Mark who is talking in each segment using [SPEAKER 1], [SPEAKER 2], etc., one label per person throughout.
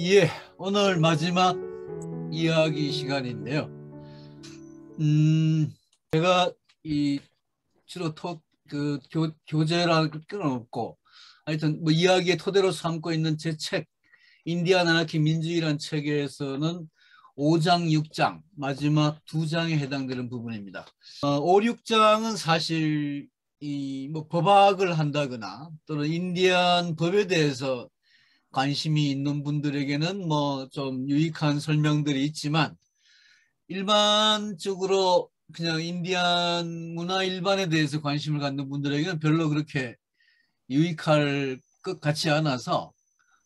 [SPEAKER 1] 예, 오늘 마지막 이야기 시간인데요. 제가 이 주로 교재라는 건 없고, 하여튼 뭐 이야기의 토대로 삼고 있는 제 책, 인디안 아나키 민주주의라는 책에서는 5장, 6장, 마지막 2장에 해당되는 부분입니다. 5, 6장은 사실 이 뭐 법학을 한다거나 또는 인디안 법에 대해서 관심이 있는 분들에게는 뭐 좀 유익한 설명들이 있지만, 일반적으로 그냥 인디안 문화 일반에 대해서 관심을 갖는 분들에게는 별로 그렇게 유익할 것 같지 않아서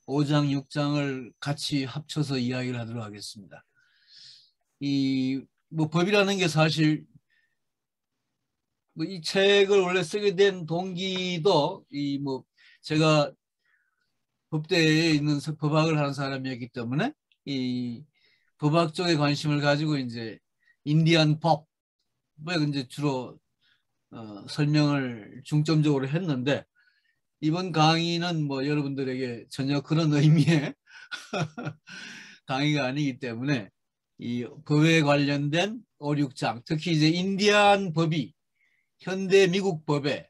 [SPEAKER 1] 5장, 6장을 같이 합쳐서 이야기를 하도록 하겠습니다. 이 뭐 법이라는 게 사실 뭐 이 책을 원래 쓰게 된 동기도 이 뭐 제가 법대에 있는 법학을 하는 사람이었기 때문에 이 법학 쪽에 관심을 가지고 이제 인디안 법에 이제 주로 설명을 중점적으로 했는데, 이번 강의는 뭐 여러분들에게 전혀 그런 의미의 강의가 아니기 때문에 이 법에 관련된 5, 6장, 특히 이제 인디안 법이 현대 미국 법에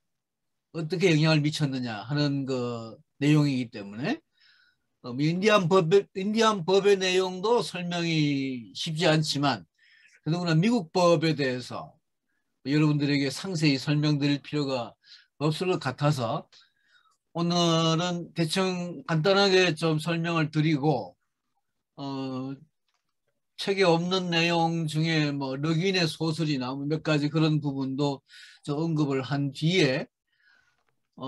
[SPEAKER 1] 어떻게 영향을 미쳤느냐 하는 그 내용이기 때문에 인디안 법의 내용도 설명이 쉽지 않지만, 그러나 미국 법에 대해서 여러분들에게 상세히 설명드릴 필요가 없을 것 같아서 오늘은 대충 간단하게 좀 설명을 드리고, 책에 없는 내용 중에 뭐 르윈의 소설이나 몇 가지 그런 부분도 좀 언급을 한 뒤에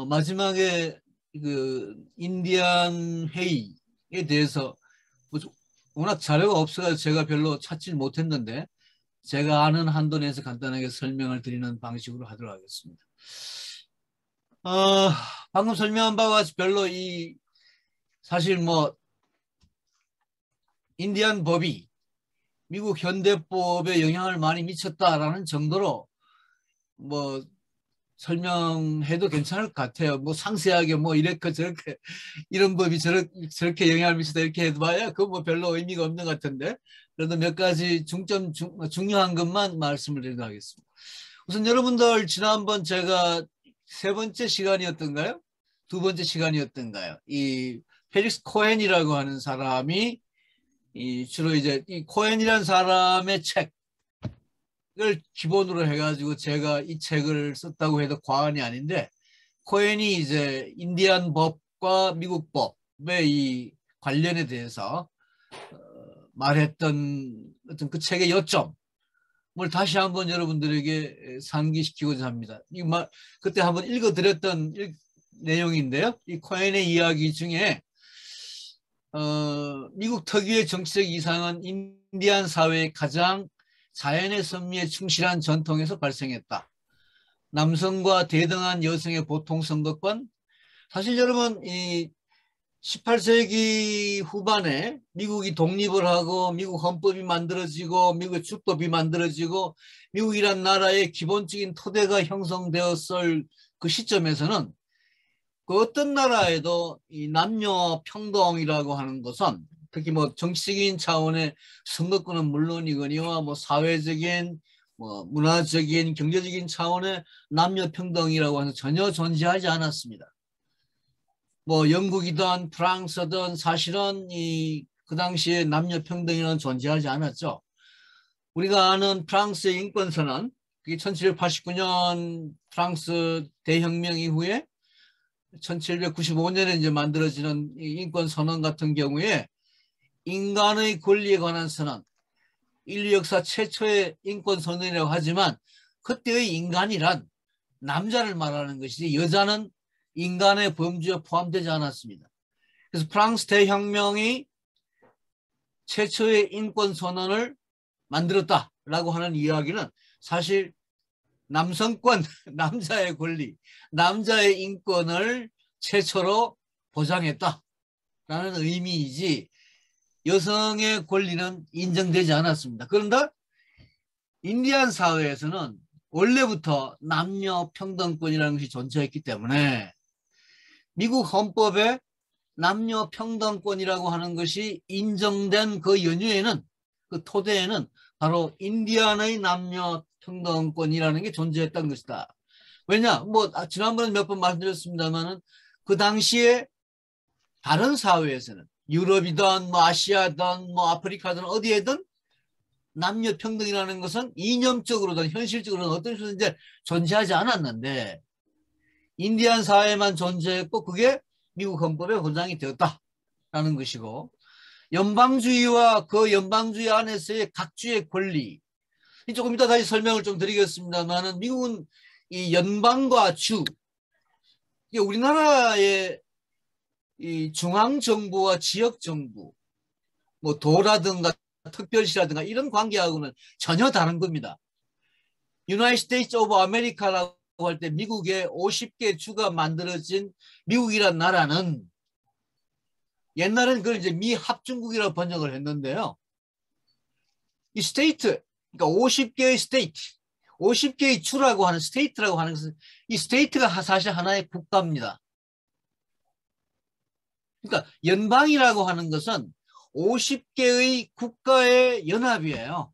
[SPEAKER 1] 마지막에 그 인디안 회의에 대해서 뭐 워낙 자료가 없어서 제가 별로 찾질 못했는데, 제가 아는 한도 내에서 간단하게 설명을 드리는 방식으로 하도록 하겠습니다. 방금 설명한 바와 같이 별로 사실 뭐 인디안 법이 미국 현대법에 영향을 많이 미쳤다라는 정도로 뭐 설명해도 괜찮을 것 같아요. 뭐 상세하게 뭐 이렇게 저렇게 이런 법이 저렇게 영향을 미쳤다 이렇게 해도 봐야 그거 뭐 별로 의미가 없는 것 같은데, 그래도 몇 가지 중요한 것만 말씀을 드리도록 하겠습니다. 우선 여러분들 지난번 제가 세 번째 시간이었던가요? 두 번째 시간이었던가요? 이 펠릭스 코헨이라고 하는 사람이 주로 이제 이 코헨이라는 사람의 책을 기본으로 해가지고 제가 이 책을 썼다고 해도 과언이 아닌데, 코헨이 이제 인디안 법과 미국 법의 이 관련에 대해서 말했던 어떤 그 책의 요점 뭘 다시 한번 여러분들에게 상기시키고자 합니다. 그때 한번 읽어드렸던 내용인데요. 이 코헨의 이야기 중에 미국 특유의 정치적 이상은 인디안 사회의 가장 자연의 섭리에 충실한 전통에서 발생했다. 남성과 대등한 여성의 보통 선거권. 사실 여러분 이 18세기 후반에 미국이 독립을 하고 미국 헌법이 만들어지고 미국의 주법이 만들어지고 미국이란 나라의 기본적인 토대가 형성되었을 그 시점에서는 그 어떤 나라에도 이 남녀 평등이라고 하는 것은, 특히 뭐 정치적인 차원의 선거권은 물론이거니와 뭐 사회적인 뭐 문화적인 경제적인 차원의 남녀 평등이라고 해서 전혀 존재하지 않았습니다. 뭐 영국이든 프랑스든 사실은 그 당시에 남녀 평등이라는 존재하지 않았죠. 우리가 아는 프랑스의 인권선언, 그게 1789년 프랑스 대혁명 이후에 1795년에 이제 만들어지는 인권선언 같은 경우에 인간의 권리에 관한 선언, 인류 역사 최초의 인권선언이라고 하지만 그때의 인간이란 남자를 말하는 것이지 여자는 인간의 범주에 포함되지 않았습니다. 그래서 프랑스 대혁명이 최초의 인권선언을 만들었다라고 하는 이야기는 사실 남성권, 남자의 권리, 남자의 인권을 최초로 보장했다라는 의미이지 여성의 권리는 인정되지 않았습니다. 그런데 인디안 사회에서는 원래부터 남녀 평등권이라는 것이 존재했기 때문에 미국 헌법에 남녀 평등권이라고 하는 것이 인정된 그 연유에는, 그 토대에는 바로 인디안의 남녀 평등권이라는 게 존재했던 것이다. 왜냐? 뭐 지난번에 몇 번 말씀드렸습니다만은 그 당시에 다른 사회에서는 유럽이든 뭐 아시아든 뭐 아프리카든 어디에든 남녀 평등이라는 것은 이념적으로든 현실적으로든 어떤 식으로 이제 존재하지 않았는데 인디안 사회만 존재했고 그게 미국 헌법에 보장이 되었다라는 것이고, 연방주의와 그 연방주의 안에서의 각주의 권리, 조금 이따 다시 설명을 좀 드리겠습니다만은 미국은 이 연방과 주, 이게 우리나라의 이 중앙정부와 지역정부, 뭐 도라든가 특별시라든가 이런 관계하고는 전혀 다른 겁니다. 유나이티드 스테이츠 오브 아메리카라고 할 때 미국의 50개 주가 만들어진 미국이란 나라는 옛날에는 그걸 이제 미합중국이라고 번역을 했는데요. 이 스테이트, 그러니까 50개의 스테이트, 50개의 주라고 하는 스테이트라고 하는 것은 이 스테이트가 사실 하나의 국가입니다. 그러니까 연방이라고 하는 것은 50개의 국가의 연합이에요.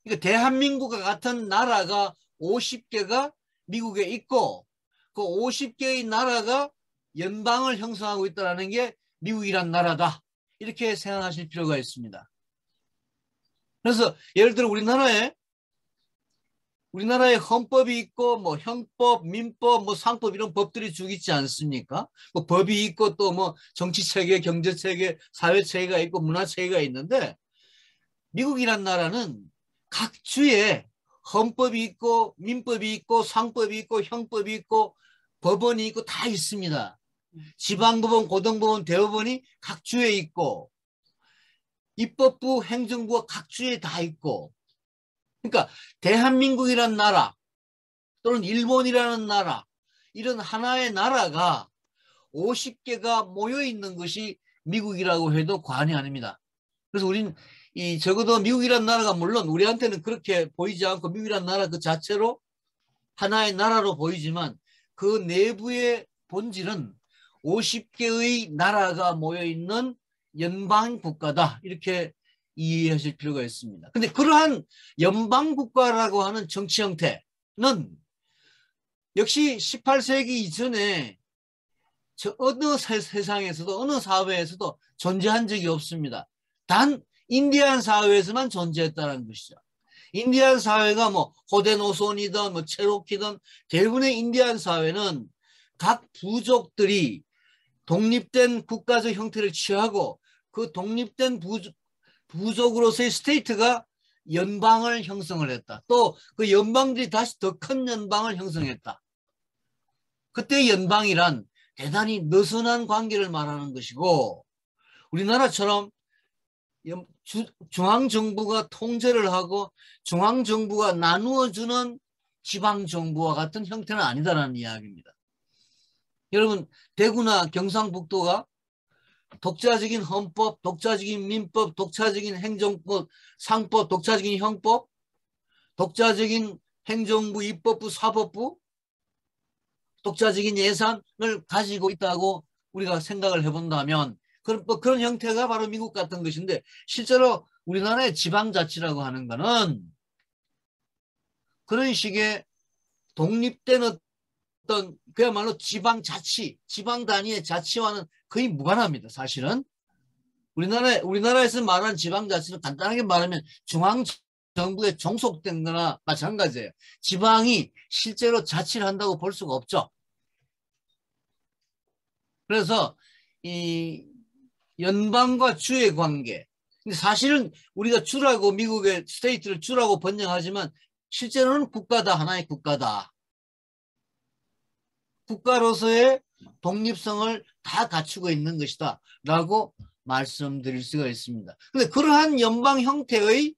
[SPEAKER 1] 그러니까 대한민국과 같은 나라가 50개가 미국에 있고 그 50개의 나라가 연방을 형성하고 있다는 게 미국이란 나라다. 이렇게 생각하실 필요가 있습니다. 그래서 예를 들어 우리나라에 헌법이 있고 뭐 형법, 민법, 뭐 상법 이런 법들이 쭉 있지 않습니까? 뭐 법이 있고 또 뭐 정치 체계, 경제 체계, 사회 체계가 있고 문화 체계가 있는데 미국이란 나라는 각 주에 헌법이 있고 민법이 있고 상법이 있고 형법이 있고 법원이 있고 다 있습니다. 지방법원, 고등법원, 대법원이 각 주에 있고 입법부, 행정부가 각 주에 다 있고, 그러니까 대한민국이란 나라 또는 일본이라는 나라, 이런 하나의 나라가 50개가 모여 있는 것이 미국이라고 해도 과언이 아닙니다. 그래서 우린 적어도 미국이란 나라가 물론 우리한테는 그렇게 보이지 않고 미국이란 나라 그 자체로 하나의 나라로 보이지만 그 내부의 본질은 50개의 나라가 모여 있는 연방 국가다. 이렇게 이해하실 필요가 있습니다. 근데 그러한 연방 국가라고 하는 정치 형태는 역시 18세기 이전에 어느 세상에서도 어느 사회에서도 존재한 적이 없습니다. 단 인디안 사회에서만 존재했다는 것이죠. 인디안 사회가 뭐 호데노손이든 뭐 체로키든 대부분의 인디안 사회는 각 부족들이 독립된 국가적 형태를 취하고 그 독립된 부족으로서의 스테이트가 연방을 형성을 했다. 또 그 연방들이 다시 더 큰 연방을 형성했다. 그때 연방이란 대단히 느슨한 관계를 말하는 것이고 우리나라처럼 중앙정부가 통제를 하고 중앙정부가 나누어주는 지방정부와 같은 형태는 아니다라는 이야기입니다. 여러분 대구나 경상북도가 독자적인 헌법, 독자적인 민법, 독자적인 행정법, 상법, 독자적인 형법, 독자적인 행정부, 입법부, 사법부, 독자적인 예산을 가지고 있다고 우리가 생각을 해본다면 그런 형태가 바로 미국 같은 것인데 실제로 우리나라의 지방자치라고 하는 거는 그런 식의 독립된 어떤 그야말로 지방자치, 지방 단위의 자치와는 거의 무관합니다. 사실은 우리나라에서 말하는 지방자치는 간단하게 말하면 중앙정부에 종속된 거나 마찬가지예요. 지방이 실제로 자치를 한다고 볼 수가 없죠. 그래서 이 연방과 주의 관계, 근데 사실은 우리가 주라고 미국의 스테이트를 주라고 번역하지만 실제로는 국가다, 하나의 국가다. 국가로서의 독립성을 다 갖추고 있는 것이다 라고 말씀드릴 수가 있습니다. 그런데 그러한 연방 형태의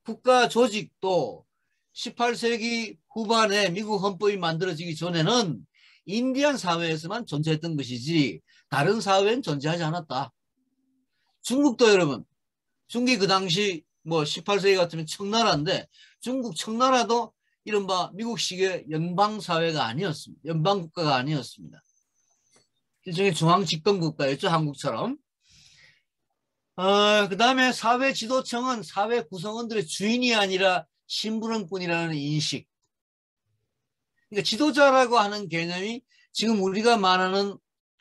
[SPEAKER 1] 국가 조직도 18세기 후반에 미국 헌법이 만들어지기 전에는 인디안 사회에서만 존재했던 것이지 다른 사회는 존재하지 않았다. 중국도 여러분, 중국이 그 당시 뭐 18세기 같으면 청나라인데 중국 청나라도 이른바 미국식의 연방사회가 아니었습니다. 연방국가가 아니었습니다. 일종의 중앙 집권 국가였죠. 한국처럼. 그다음에 사회 지도층은 사회 구성원들의 주인이 아니라 심부름꾼이라는 인식. 그러니까 지도자라고 하는 개념이 지금 우리가 말하는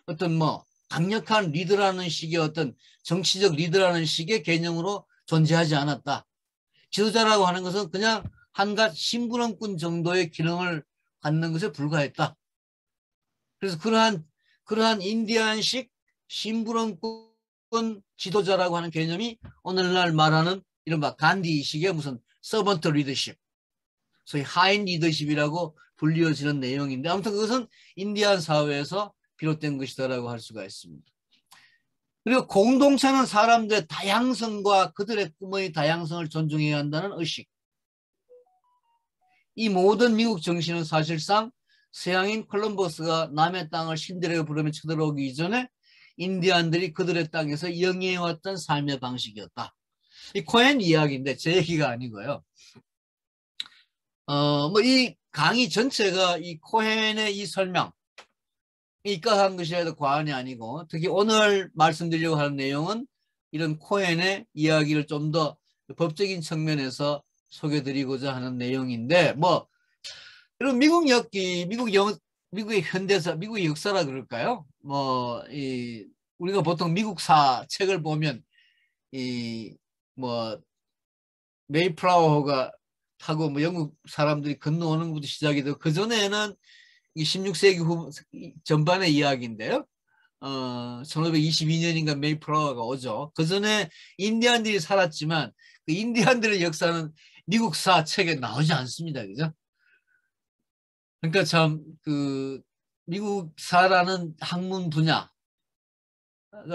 [SPEAKER 1] 어떤 뭐 강력한 리더라는 식의 어떤 정치적 리더라는 식의 개념으로 존재하지 않았다. 지도자라고 하는 것은 그냥 한갓 심부름꾼 정도의 기능을 갖는 것에 불과했다. 그래서 그러한 인디안식 심부름꾼 지도자라고 하는 개념이 오늘날 말하는 이른바 간디식의 무슨 서번트 리더십, 소위 하인 리더십이라고 불리워지는 내용인데 아무튼 그것은 인디안 사회에서 비롯된 것이다라고 할 수가 있습니다. 그리고 공동체는 사람들의 다양성과 그들의 꿈의 다양성을 존중해야 한다는 의식. 이 모든 미국 정신은 사실상 서양인 콜럼버스가 남의 땅을 신들에게 부르며 쳐들어오기 이전에 인디안들이 그들의 땅에서 영위해왔던 삶의 방식이었다. 이 코헨 이야기인데 제 얘기가 아니고요. 뭐 이 강의 전체가 이 코헨의 이 설명, 입각한 것이라 해도 과언이 아니고 특히 오늘 말씀드리려고 하는 내용은 이런 코헨의 이야기를 좀 더 법적인 측면에서 소개드리고자 하는 내용인데 뭐 이런 미국 엽기, 미국의 현대사, 미국의 역사라 그럴까요? 뭐 우리가 보통 미국사 책을 보면 뭐 메이플라워가 타고 뭐 영국 사람들이 건너오는 것부터 시작이 되고 그 전에는 이 16세기 후 전반의 이야기인데요. 1522년인가 메이플라워가 오죠. 그 전에 인디안들이 살았지만 그 인디안들의 역사는 미국사 책에 나오지 않습니다. 그죠? 그러니까 참 그 미국사라는 학문 분야가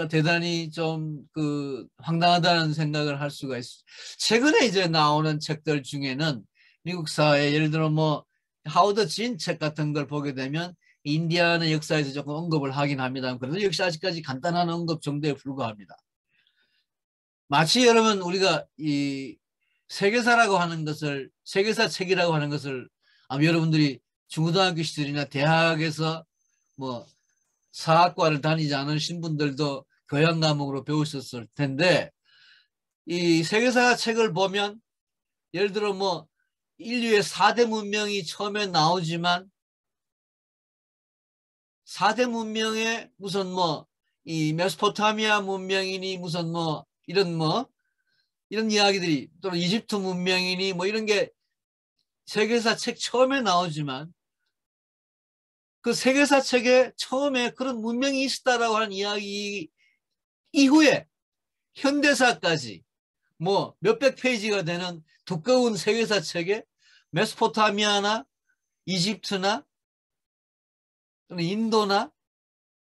[SPEAKER 1] 대단히 좀 그 황당하다는 생각을 할 수가 있어요. 최근에 이제 나오는 책들 중에는 미국사에 예를 들어 뭐 하워드 진 책 같은 걸 보게 되면 인디안의 역사에서 조금 언급을 하긴 합니다. 그래도 역시 아직까지 간단한 언급 정도에 불과합니다. 마치 여러분 우리가 이 세계사라고 하는 것을 세계사 책이라고 하는 것을 아마 여러분들이 중고등학교 시절이나 대학에서 뭐 사학과를 다니지 않으신 분들도 교양 과목으로 배우셨을 텐데 이 세계사 책을 보면 예를 들어 뭐 인류의 4대 문명이 처음에 나오지만 4대 문명에 무슨 뭐 이 메소포타미아 문명이니 무슨 뭐 이런 이야기들이 또는 이집트 문명이니 뭐 이런 게 세계사 책 처음에 나오지만 그 세계사 책에 처음에 그런 문명이 있었다라고 하는 이야기 이후에 현대사까지 뭐 몇백 페이지가 되는 두꺼운 세계사 책에 메소포타미아나 이집트나 또는 인도나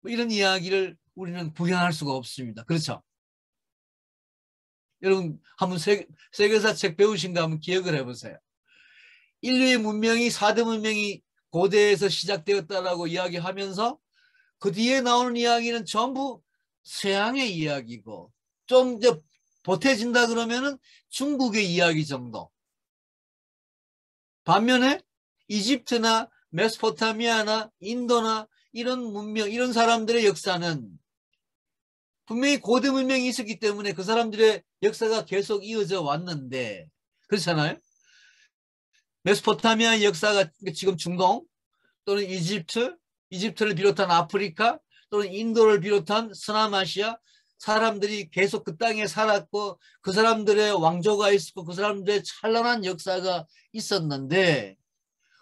[SPEAKER 1] 뭐 이런 이야기를 우리는 구경할 수가 없습니다. 그렇죠? 여러분 한번 세계사 책 배우신가 한번 기억을 해보세요. 인류의 문명이 4대 문명이 고대에서 시작되었다라고 이야기하면서 그 뒤에 나오는 이야기는 전부 서양의 이야기고 좀 이제 보태진다 그러면은 중국의 이야기 정도. 반면에 이집트나 메소포타미아나 인도나 이런 문명, 이런 사람들의 역사는 분명히 고대 문명이 있었기 때문에 그 사람들의 역사가 계속 이어져 왔는데 그렇잖아요. 메소포타미아 역사가 지금 중동 또는 이집트를 비롯한 아프리카 또는 인도를 비롯한 서남아시아 사람들이 계속 그 땅에 살았고 그 사람들의 왕조가 있었고 그 사람들의 찬란한 역사가 있었는데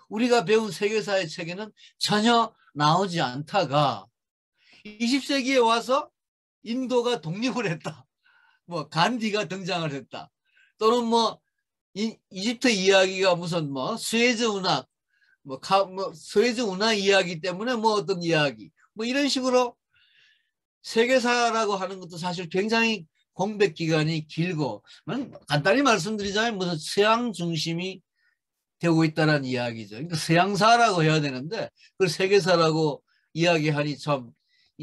[SPEAKER 1] 우리가 배운 세계사의 책에는 전혀 나오지 않다가 20세기에 와서 인도가 독립을 했다. 뭐 간디가 등장을 했다. 또는 뭐 이집트 이야기가 무슨 뭐 스웨즈 운하 뭐 스웨즈 운하 이야기 때문에 뭐 어떤 이야기 뭐 이런 식으로 세계사라고 하는 것도 사실 굉장히 공백 기간이 길고 간단히 말씀드리자면 무슨 서양 중심이 되고 있다는 이야기죠. 그러니까 서양사라고 해야 되는데 그걸 세계사라고 이야기하니 참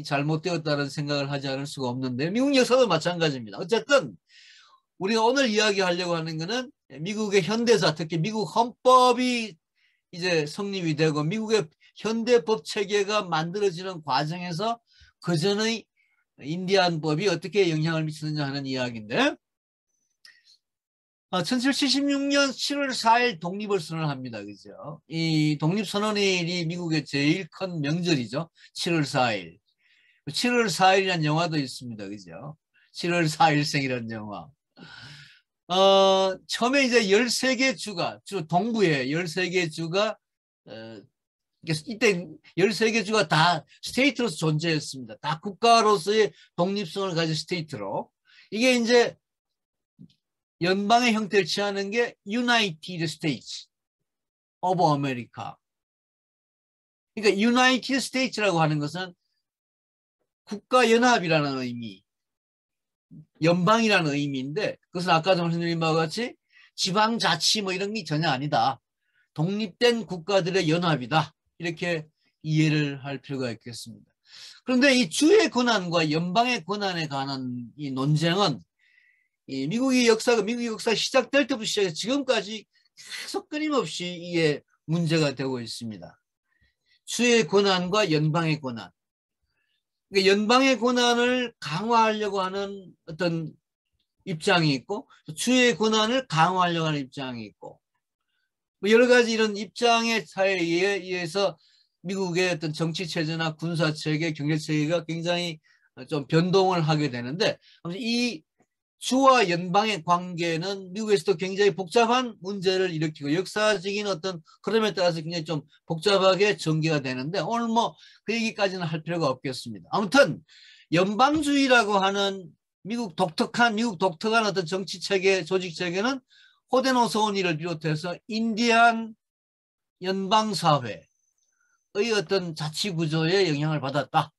[SPEAKER 1] 잘못되었다는 생각을 하지 않을 수가 없는데 미국 역사도 마찬가지입니다. 어쨌든 우리가 오늘 이야기하려고 하는 것은 미국의 현대사, 특히 미국 헌법이 이제 성립이 되고 미국의 현대 법 체계가 만들어지는 과정에서 그 전의 인디안법이 어떻게 영향을 미치느냐 하는 이야기인데 1776년 7월 4일 독립을 선언합니다. 그죠? 이 독립선언일이 미국의 제일 큰 명절이죠. 7월 4일. 7월 4일이라는 영화도 있습니다. 그죠? 7월 4일생이라는 영화. 처음에 이제 13개 주가, 주로 동부에 13개 주가, 이때 13개 주가 다 스테이트로서 존재했습니다. 다 국가로서의 독립성을 가진 스테이트로. 이게 이제 연방의 형태를 취하는 게 United States of America. 그러니까 United States라고 하는 것은 국가연합이라는 의미, 연방이라는 의미인데 그것은 아까 말씀드린 바와 같이 지방자치 뭐 이런 게 전혀 아니다. 독립된 국가들의 연합이다. 이렇게 이해를 할 필요가 있겠습니다. 그런데 이 주의 권한과 연방의 권한에 관한 이 논쟁은 이 미국의 역사 시작될 때부터 시작해서 지금까지 계속 끊임없이 이게 문제가 되고 있습니다. 주의 권한과 연방의 권한. 그러니까 연방의 권한을 강화하려고 하는 어떤 입장이 있고 주의 권한을 강화하려고 하는 입장이 있고 여러 가지 이런 입장의 차이에 의해서 미국의 어떤 정치 체제나 군사 체계, 경제 체계가 굉장히 좀 변동을 하게 되는데 이 주와 연방의 관계는 미국에서도 굉장히 복잡한 문제를 일으키고 역사적인 어떤 흐름에 따라서 굉장히 좀 복잡하게 전개가 되는데 오늘 뭐 그 얘기까지는 할 필요가 없겠습니다. 아무튼 연방주의라고 하는 미국 독특한 어떤 정치 체계, 조직 체계는 호데노소니를 비롯해서 인디안 연방사회의 어떤 자치 구조에 영향을 받았다.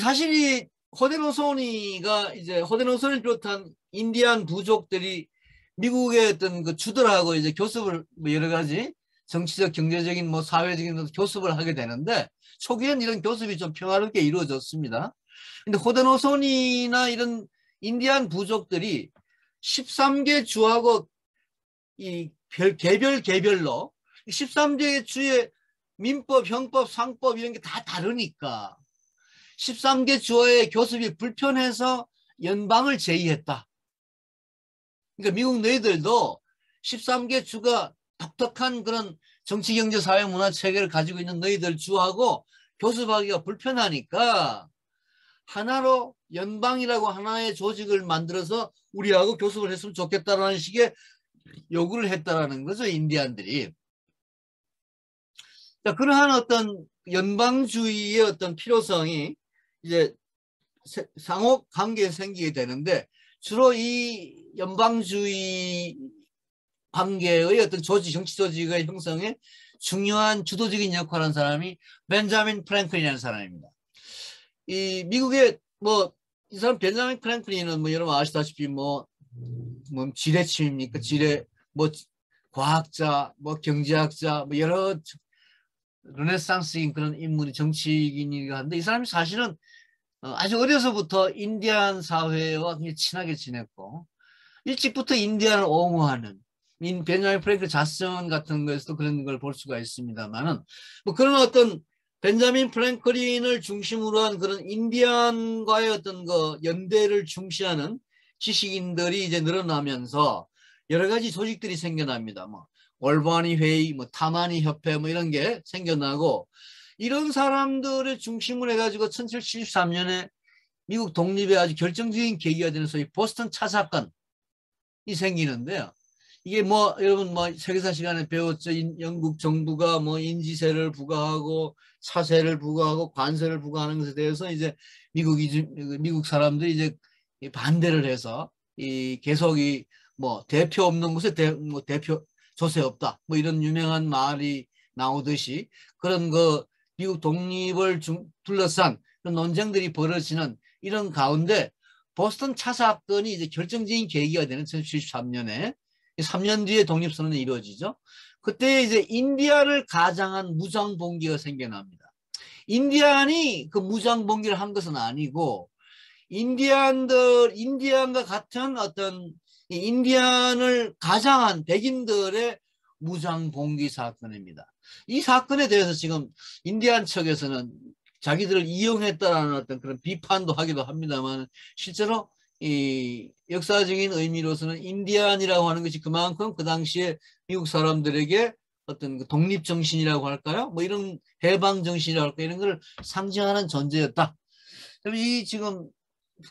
[SPEAKER 1] 사실 이 호데노소니가 이제 호데노소니를 비롯한 인디안 부족들이 미국의 어떤 그 주들하고 이제 교습을 뭐 여러 가지 정치적, 경제적인 뭐 사회적인 교습을 하게 되는데 초기에는 이런 교습이 좀 평화롭게 이루어졌습니다. 근데 호데노소니나 이런 인디안 부족들이 13개 주하고 이 개별로 13개 주의 민법, 형법, 상법 이런 게 다 다르니까 13개 주의 교습이 불편해서 연방을 제의했다. 그러니까 미국 너희들도 13개 주가 독특한 그런 정치, 경제, 사회, 문화 체계를 가지고 있는 너희들 주하고 교습하기가 불편하니까 하나로 연방이라고 하나의 조직을 만들어서 우리하고 교습을 했으면 좋겠다라는 식의 요구를 했다라는 거죠, 인디안들이. 자, 그러한 어떤 연방주의의 어떤 필요성이 이제 상호 관계에 생기게 되는데 주로 이 연방주의 관계의 어떤 조직, 정치 조직의 형성에 중요한 주도적인 역할을 한 사람이 벤자민 프랭클린이라는 사람입니다. 이 미국의 이 사람 벤자민 프랭클린은 뭐 여러분 아시다시피 뭐 지뢰침입니까? 과학자, 경제학자, 여러 르네상스인 그런 인물이 정치인이기도 한데 이 사람이 사실은 아주 어려서부터 인디안 사회와 굉장히 친하게 지냈고 일찍부터 인디안을 옹호하는 벤자민 프랭클린 자선 같은 것에서도 그런 걸 볼 수가 있습니다만은 뭐 그런 어떤 벤자민 프랭클린을 중심으로 한 그런 인디안과의 어떤 연대를 중시하는 지식인들이 이제 늘어나면서 여러 가지 조직들이 생겨납니다. 올바니 회의, 타마니 협회 이런 게 생겨나고 이런 사람들을 중심으로 해가지고 1773년에 미국 독립에 아주 결정적인 계기가 되는 소위 보스턴 차 사건이 생기는데요. 이게 여러분 세계사 시간에 배웠죠. 영국 정부가 인지세를 부과하고 차세를 부과하고 관세를 부과하는 것에 대해서 이제 미국 사람들이 이제 반대를 해서 계속 대표 없는 곳에 대표 조세 없다. 이런 유명한 말이 나오듯이 그런 미국 독립을 둘러싼 그런 논쟁들이 벌어지는 이런 가운데 보스턴 차 사건이 이제 결정적인 계기가 되는 1773년에 3년 뒤에 독립선언이 이루어지죠. 그때 이제 인디안을 가장한 무장봉기가 생겨납니다. 인디안이 그 무장봉기를 한 것은 아니고 인디안과 같은 어떤 인디안을 가장한 백인들의 무장봉기 사건입니다. 이 사건에 대해서 지금 인디안 측에서는 자기들을 이용했다라는 어떤 그런 비판도 하기도 합니다만 실제로 이 역사적인 의미로서는 인디안이라고 하는 것이 그만큼 그 당시에 미국 사람들에게 어떤 그 독립정신이라고 할까요? 뭐 이런 해방정신이라고 할까 이런 걸 상징하는 존재였다. 이 지금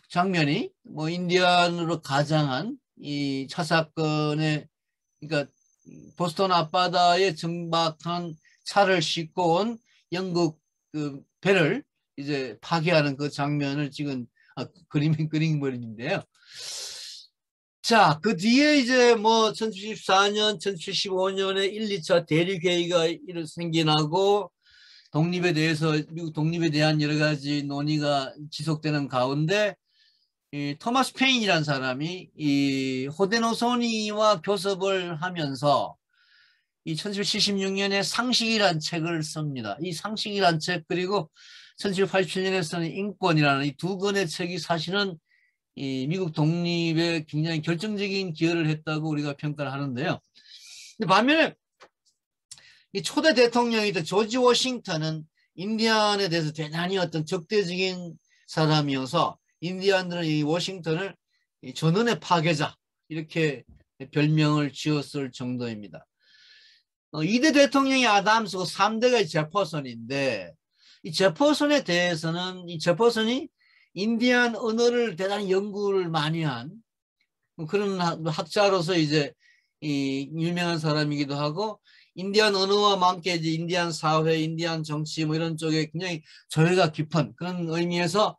[SPEAKER 1] 장면이 뭐 인디안으로 가장한 이 차 사건에 그러니까 보스턴 앞바다에 정박한 차를 싣고 온 영국 그 배를 이제 파괴하는 그 장면을 찍은 그림인데요. 자, 그 뒤에 이제 뭐 1714년, 1715년에 1, 2차 대륙회의가 생겨나고 독립에 대해서 미국 독립에 대한 여러 가지 논의가 지속되는 가운데 이 토마스 페인이라는 사람이 이 호데노소니와 교섭을 하면서 이 1776년에 상식이라는 책을 씁니다. 이 상식이라는 책 그리고 1787년에 쓰는 인권이라는 이 두 권의 책이 사실은 이 미국 독립에 굉장히 결정적인 기여를 했다고 우리가 평가를 하는데요. 근데 반면에 이 초대 대통령이던 조지 워싱턴은 인디안에 대해서 대단히 어떤 적대적인 사람이어서 인디안들은 이 워싱턴을 이 전원의 파괴자 이렇게 별명을 지었을 정도입니다. 2대 대통령이 아담스고 3대가 제퍼슨인데 이 제퍼슨에 대해서는 이 제퍼슨이 인디안 언어를 대단히 연구를 많이 한 그런 학자로서 이제 이 유명한 사람이기도 하고 인디안 언어와 함께 이제 인디안 사회, 인디안 정치 뭐 이런 쪽에 굉장히 조예가 깊은 그런 의미에서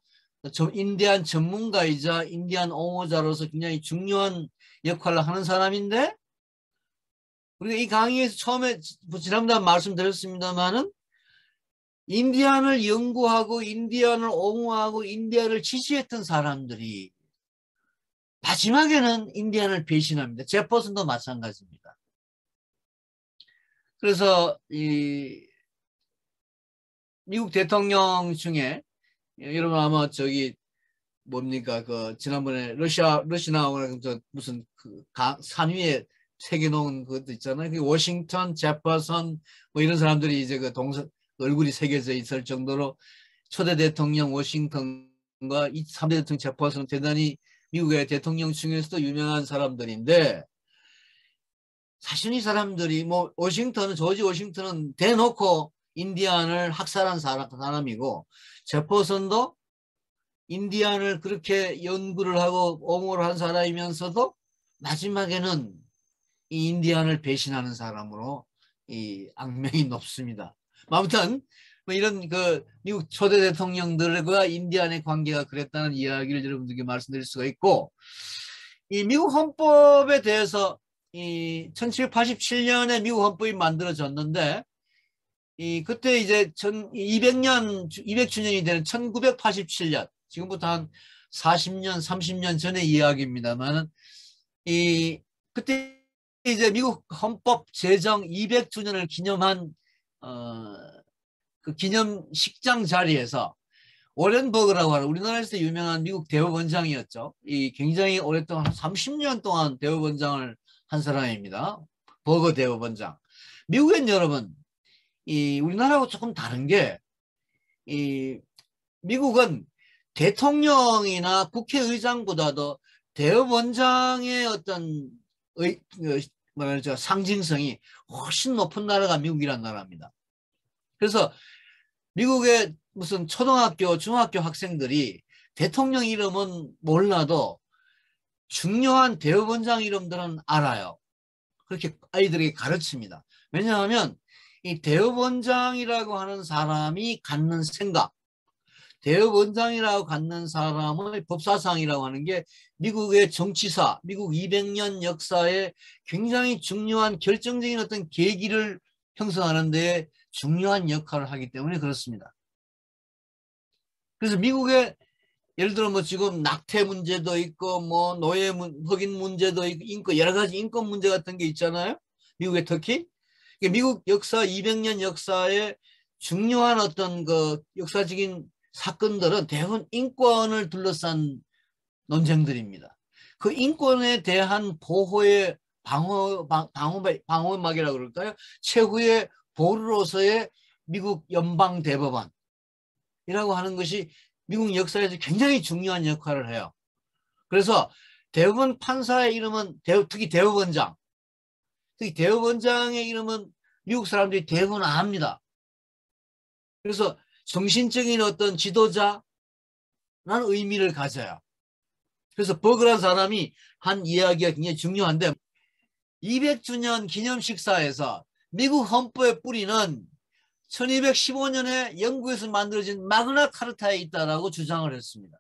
[SPEAKER 1] 인디안 전문가이자 인디안 옹호자로서 굉장히 중요한 역할을 하는 사람인데 우리가 이 강의에서 처음에 지난번에 말씀드렸습니다만은 인디안을 연구하고 인디안을 옹호하고 인디안을 지지했던 사람들이 마지막에는 인디안을 배신합니다. 제퍼슨도 마찬가지입니다. 그래서 이 미국 대통령 중에 여러분 아마 저기 뭡니까 그 지난번에 러시아하고 무슨 그 산 위에 새겨놓은 것도 있잖아요. 그 워싱턴, 제퍼슨 뭐 이런 사람들이 이제 그 얼굴이 새겨져 있을 정도로 초대 대통령 워싱턴과 이 3대 대통령 제퍼슨은 대단히 미국의 대통령 중에서도 유명한 사람들인데 사실 이 사람들이 뭐 조지 워싱턴은 대놓고 인디안을 학살한 사람이고 제퍼슨도 인디안을 그렇게 연구를 하고 옹호를 한 사람이면서도 마지막에는 이 인디안을 배신하는 사람으로 이 악명이 높습니다. 아무튼 뭐 이런 그 미국 초대 대통령들과 인디안의 관계가 그랬다는 이야기를 여러분들께 말씀드릴 수가 있고 이 미국 헌법에 대해서 이 1787년에 미국 헌법이 만들어졌는데 이 그때 이제 200주년이 되는 1987년 지금부터 한 40년 30년 전의 이야기입니다만 이 그때 이제 미국 헌법 제정 200주년을 기념한 그 기념식장 자리에서 워렌 버그라고 하는 우리나라에서 유명한 미국 대법원장이었죠. 이 굉장히 오랫동안 30년 동안 대법원장을 한 사람입니다. 버거 대법원장. 미국엔 여러분 이 우리나라하고 조금 다른 게 이 미국은 대통령이나 국회의장보다도 대법원장의 어떤 뭐랄까 상징성이 훨씬 높은 나라가 미국이란 나라입니다. 그래서 미국의 무슨 초등학교, 중학교 학생들이 대통령 이름은 몰라도 중요한 대법원장 이름들은 알아요. 그렇게 아이들에게 가르칩니다. 왜냐하면 이 대법원장이라고 하는 사람이 갖는 생각, 대법원장이라고 갖는 사람의 법사상이라고 하는 게 미국의 정치사, 미국 200년 역사에 굉장히 중요한 결정적인 어떤 계기를 형성하는 데 중요한 역할을 하기 때문에 그렇습니다. 그래서 미국의 예를 들어 뭐 지금 낙태 문제도 있고 뭐 노예 흑인 문제도 있고 여러 가지 인권 문제 같은 게 있잖아요. 미국에 특히 미국 역사 200년 역사에 중요한 어떤 그 역사적인 사건들은 대부분 인권을 둘러싼 논쟁들입니다. 그 인권에 대한 보호의 방어막이라고 그럴까요? 최후의 보루로서의 미국 연방 대법원 하는 것이 미국 역사에서 굉장히 중요한 역할을 해요. 그래서 대법원 판사의 이름은 특히 대법원장의 이름은 미국 사람들이 대부분 압니다. 그래서 정신적인 어떤 지도자라는 의미를 가져요. 그래서 버그란 사람이 한 이야기가 굉장히 중요한데 200주년 기념 식사에서 미국 헌법의 뿌리는 1215년에 영국에서 만들어진 마그나 카르타에 있다라고 주장을 했습니다.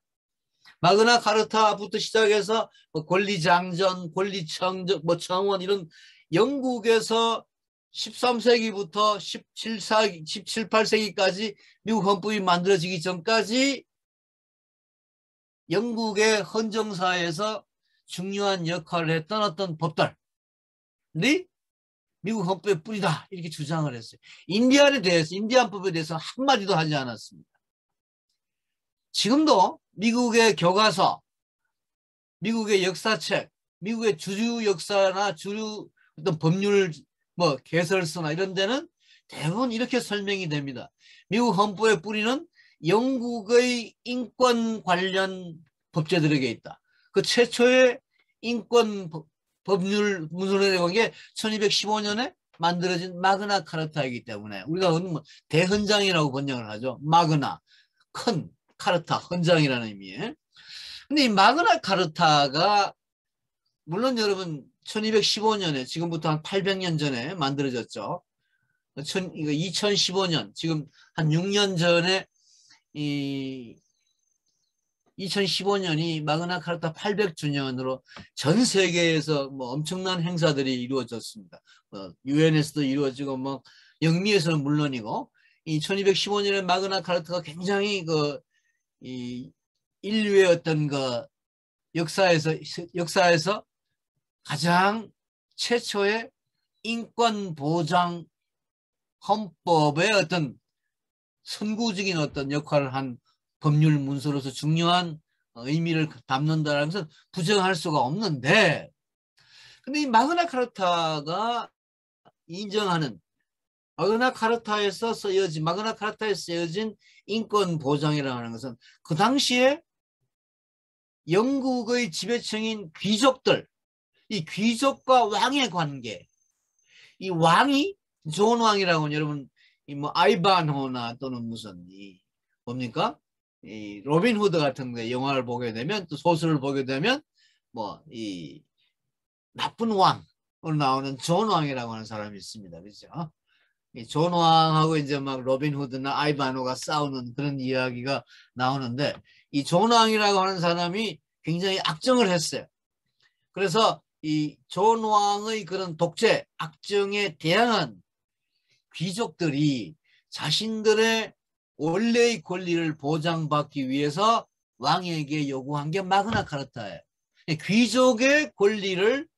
[SPEAKER 1] 마그나 카르타부터 시작해서 권리장전, 권리청정, 청원 이런 영국에서 13세기부터 17, 18세기까지 미국 헌법이 만들어지기 전까지 영국의 헌정사에서 중요한 역할을 했던 어떤 법들이 미국 헌법의 뿌리다 이렇게 주장을 했어요. 인디안법에 대해서 한마디도 하지 않았습니다. 지금도 미국의 교과서, 미국의 역사책, 미국의 주류 역사나 주류 어떤 법률 개설서나 이런 데는 대부분 이렇게 설명이 됩니다. 미국 헌법의 뿌리는 영국의 인권 관련 법제들에게 있다. 그 최초의 인권 법률 문서를 내건 게 1215년에 만들어진 마그나 카르타이기 때문에 우리가 대헌장이라고 번역을 하죠. 마그나, 큰 카르타, 헌장이라는 의미에. 근데 이 마그나 카르타가 물론 여러분 1215년에 지금부터 한 800년 전에 만들어졌죠. 2015년 지금 한 6년 전에 2015년이 마그나 카르타 800주년으로 전 세계에서 엄청난 행사들이 이루어졌습니다. 유엔에서도 이루어지고 영미에서는 물론이고 이 1215년에 마그나 카르타가 굉장히 이 인류의 어떤 역사에서 가장 최초의 인권 보장 헌법의 어떤 선구적인 어떤 역할을 한 법률 문서로서 중요한 의미를 담는다는 것은 부정할 수가 없는데, 근데 이 마그나 카르타가 인정하는 마그나 카르타에 쓰여진 인권 보장이라는 것은 그 당시에 영국의 지배층인 귀족들, 이 귀족과 왕의 관계, 이 왕이 존 왕이라고는 여러분 아이반호나 또는 무슨 뭡니까? 이 로빈 후드 같은 거 영화를 보게 되면 또 소설을 보게 되면 이 나쁜 왕으로 나오는 존 왕이라고 하는 사람이 있습니다. 그렇죠? 이 존 왕하고 이제 로빈 후드나 아이반호가 싸우는 그런 이야기가 나오는데 이 존 왕이라고 하는 사람이 굉장히 악정을 했어요. 그래서 이 존 왕의 그런 독재, 악정에 대항한 귀족들이 자신들의 원래의 권리를 보장받기 위해서 왕에게 요구한 게 마그나 카르타예요. 귀족의 권리를,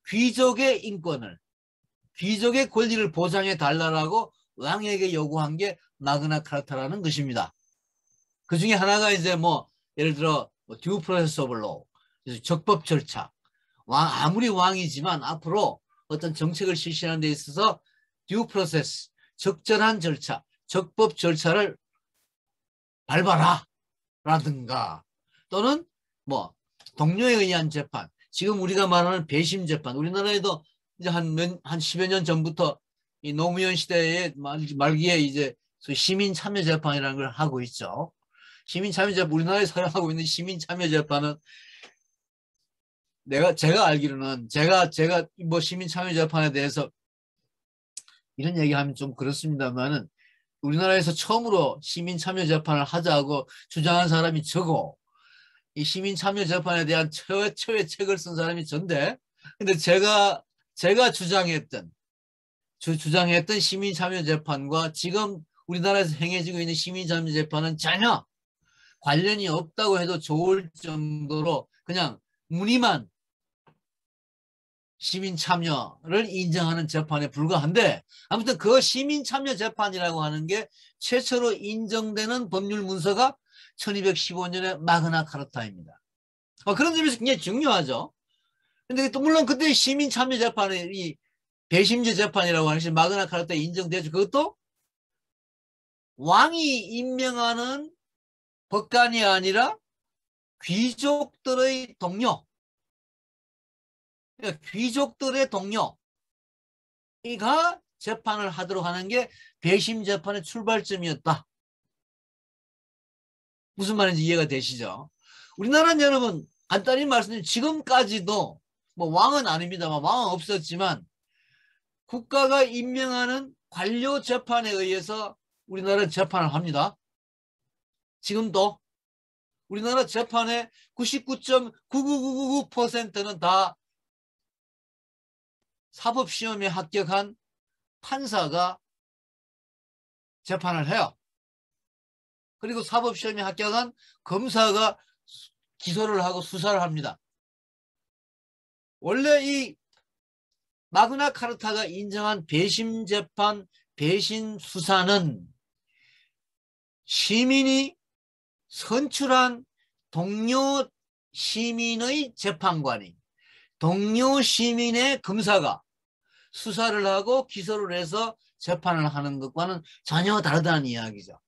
[SPEAKER 1] 귀족의 인권을, 귀족의 권리를 보장해 달라고 왕에게 요구한 게 마그나 카르타라는 것입니다. 그 중에 하나가 이제 예를 들어 듀 프로세스 오브 로우, 적법 절차. 아무리 왕이지만 앞으로 어떤 정책을 실시하는 데 있어서 듀 프로세스, 적절한 절차, 적법 절차를 밟아라 라든가, 또는 동료에 의한 재판, 지금 우리가 말하는 배심 재판, 우리나라에도 이제 한 10여 년 전부터 이 노무현 시대의 말기에 이제 시민 참여 재판이라는 걸 하고 있죠. 시민 참여 재판, 우리나라에서 하고 있는 시민 참여 재판은 제가 알기로는 제가 시민 참여 재판에 대해서 이런 얘기하면 좀 그렇습니다만은 우리나라에서 처음으로 시민 참여 재판을 하자고 주장한 사람이 저고, 이 시민 참여 재판에 대한 최초의 책을 쓴 사람이 전데, 근데 제가 주장했던 시민 참여 재판과 지금 우리나라에서 행해지고 있는 시민 참여 재판은 전혀 관련이 없다고 해도 좋을 정도로 그냥 무늬만 시민 참여를 인정하는 재판에 불과한데, 아무튼 그 시민 참여 재판이라고 하는 게 최초로 인정되는 법률 문서가 1215년의 마그나 카르타입니다. 그런 점에서 굉장히 중요하죠. 근데 또 물론 그때 시민 참여 재판이 이 배심제 재판이라고 하는 것이 마그나 카르타에 인정되죠. 그것도 왕이 임명하는 법관이 아니라 귀족들의 동료, 그러니까 귀족들의 동료가 재판을 하도록 하는 게 배심 재판의 출발점이었다. 무슨 말인지 이해가 되시죠? 우리나라는 여러분 간단히 말씀드리면 지금까지도 뭐 왕은 아닙니다만 왕은 없었지만 국가가 임명하는 관료 재판에 의해서 우리나라는 재판을 합니다. 지금도 우리나라 재판의 99.99999%는 다 사법시험에 합격한 판사가 재판을 해요. 그리고 사법시험에 합격한 검사가 기소를 하고 수사를 합니다. 원래 이 마그나 카르타가 인정한 배심 재판, 배심 수사는 시민이 선출한 동료 시민의 재판관이 동료 시민의 검사가 수사를 하고 기소를 해서 재판을 하는 것과는 전혀 다르다는 이야기죠.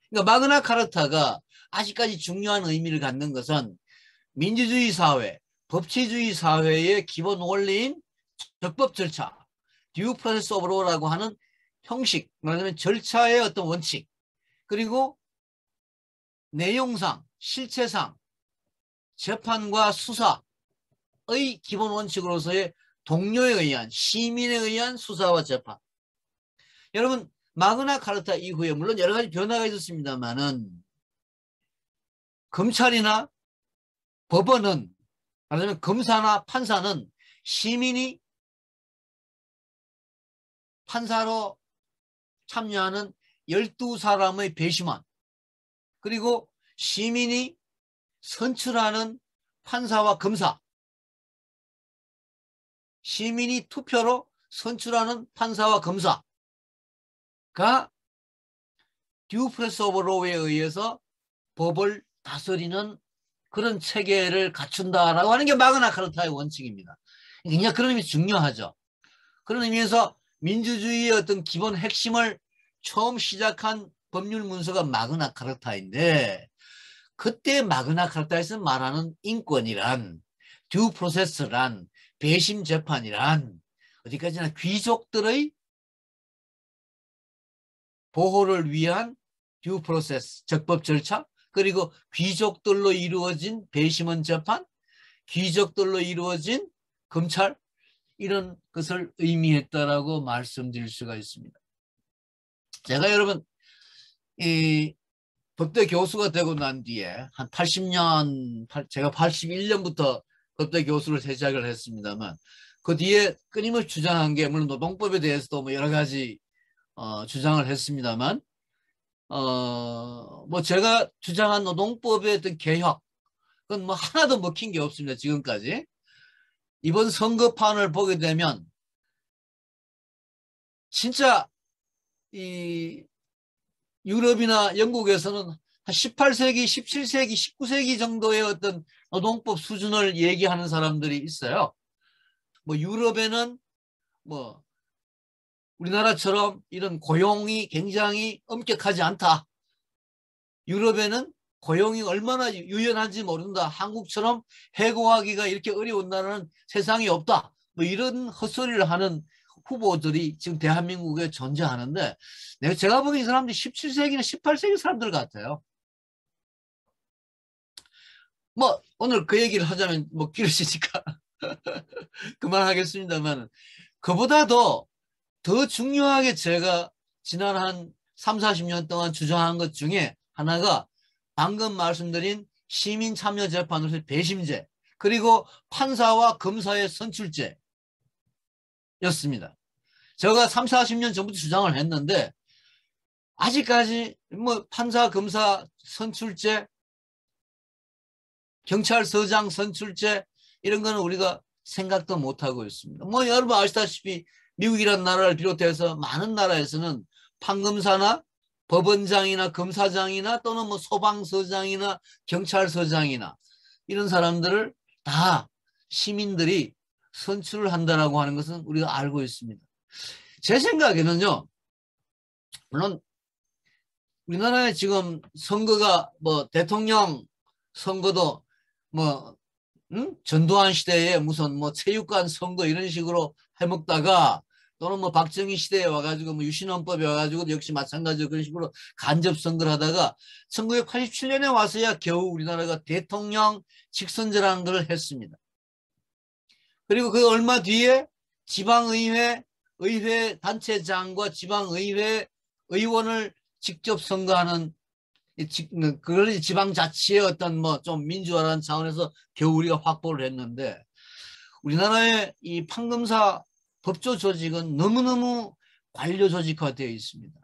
[SPEAKER 1] 그러니까 마그나 카르타가 아직까지 중요한 의미를 갖는 것은 민주주의 사회, 법치주의 사회의 기본 원리인 적법 절차, 듀 프로세스 오브 로라고 하는 형식, 말하자면 절차의 어떤 원칙, 그리고 내용상, 실체상 재판과 수사의 기본 원칙으로서의 동료에 의한, 시민에 의한 수사와 재판. 여러분 마그나 카르타 이후에 물론 여러 가지 변화가 있었습니다만은 검찰이나 법원은, 말하자면 검사나 판사는 시민이 판사로 참여하는 12사람의 배심원, 그리고 시민이 선출하는 판사와 검사, 시민이 투표로 선출하는 판사와 검사가 듀 프로세스 오브 로에 의해서 법을 다스리는 그런 체계를 갖춘다라고 하는 게 마그나 카르타의 원칙입니다. 그냥 그런 의미에서 중요하죠. 그런 의미에서 민주주의의 어떤 기본 핵심을 처음 시작한 법률 문서가 마그나 카르타인데, 그때 마그나 카르타에서 말하는 인권이란, 듀 프로세스란, 배심 재판이란 어디까지나 귀족들의 보호를 위한 듀 프로세스, 적법 절차, 그리고 귀족들로 이루어진 배심원 재판, 귀족들로 이루어진 검찰, 이런 것을 의미했다라고 말씀드릴 수가 있습니다. 제가 여러분 이 법대 교수가 되고 난 뒤에 한 80년, 제가 81년부터 법대 교수를 시작을 했습니다만, 그 뒤에 끊임없이 주장한 게, 물론 노동법에 대해서도 뭐 여러 가지 주장을 했습니다만, 뭐 제가 주장한 노동법의 어떤 개혁, 그건 뭐 하나도 먹힌 게 없습니다. 지금까지. 이번 선거판을 보게 되면 진짜 이 유럽이나 영국에서는 한 18세기, 17세기, 19세기 정도의 어떤 노동법 수준을 얘기하는 사람들이 있어요. 뭐 유럽에는 뭐 우리나라처럼 이런 고용이 굉장히 엄격하지 않다. 유럽에는 고용이 얼마나 유연한지 모른다. 한국처럼 해고하기가 이렇게 어려운 나라는 세상에 없다. 뭐 이런 헛소리를 하는 후보들이 지금 대한민국에 존재하는데, 제가 보기엔 이 사람들이 17세기나 18세기 사람들 같아요. 뭐 오늘 그 얘기를 하자면 뭐 길어지니까 그만하겠습니다만, 그보다도 더 중요하게 제가 지난 한 3, 40년 동안 주장한 것 중에 하나가 방금 말씀드린 시민참여재판으로서의 배심제, 그리고 판사와 검사의 선출제였습니다. 제가 3, 40년 전부터 주장을 했는데 아직까지 뭐 판사, 검사 선출제, 경찰서장 선출제, 이런 거는 우리가 생각도 못하고 있습니다. 뭐 여러분 아시다시피 미국이라는 나라를 비롯해서 많은 나라에서는 판검사나 법원장이나 검사장이나 또는 뭐 소방서장이나 경찰서장이나 이런 사람들을 다 시민들이 선출을 한다라고 하는 것은 우리가 알고 있습니다. 제 생각에는요, 물론 우리나라에 지금 선거가 뭐 대통령 선거도 뭐 전두환 시대에 무슨 뭐 체육관 선거 이런 식으로 해먹다가 또는 뭐 박정희 시대에 와가지고 뭐 유신헌법에 와가지고 역시 마찬가지로 그런 식으로 간접 선거를 하다가 1987년에 와서야 겨우 우리나라가 대통령 직선제라는 걸 했습니다. 그리고 그 얼마 뒤에 지방의회, 의회 단체장과 지방의회 의원을 직접 선거하는 그걸 지방자치의 어떤 뭐 좀 민주화라는 차원에서 겨우 우리가 확보를 했는데 우리나라의 이 판검사 법조 조직은 너무너무 관료 조직화되어 있습니다.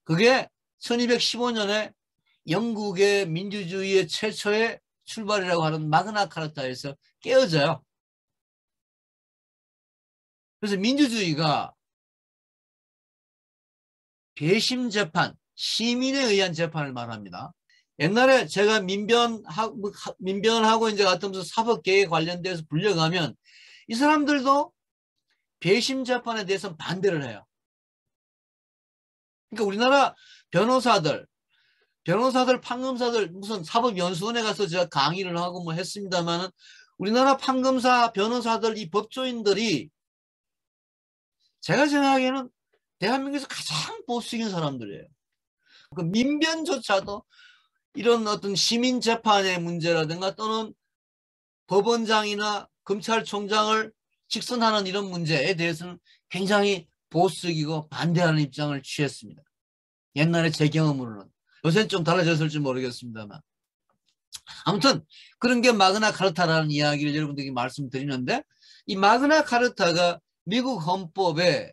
[SPEAKER 1] 그게 1215년에 영국의 민주주의의 최초의 출발이라고 하는 마그나 카르타에서 깨어져요. 그래서 민주주의가 배심 재판, 시민에 의한 재판을 말합니다. 옛날에 제가 민변하고 이제 같으면서 사법계에 관련돼서 불려가면 이 사람들도 배심 재판에 대해서 반대를 해요. 그러니까 우리나라 변호사들, 판검사들 무슨 사법연수원에 가서 제가 강의를 하고 뭐 했습니다만은 우리나라 판검사, 변호사들, 이 법조인들이 제가 생각하기에는 대한민국에서 가장 보수적인 사람들이에요. 그 민변조차도 이런 어떤 시민재판의 문제라든가 또는 법원장이나 검찰총장을 직선하는 이런 문제에 대해서는 굉장히 보수적이고 반대하는 입장을 취했습니다. 옛날에 제 경험으로는. 요새는 좀 달라졌을지 모르겠습니다만. 아무튼 그런 게 마그나 카르타라는 이야기를 여러분들에게 말씀드리는데 이 마그나 카르타가 미국 헌법에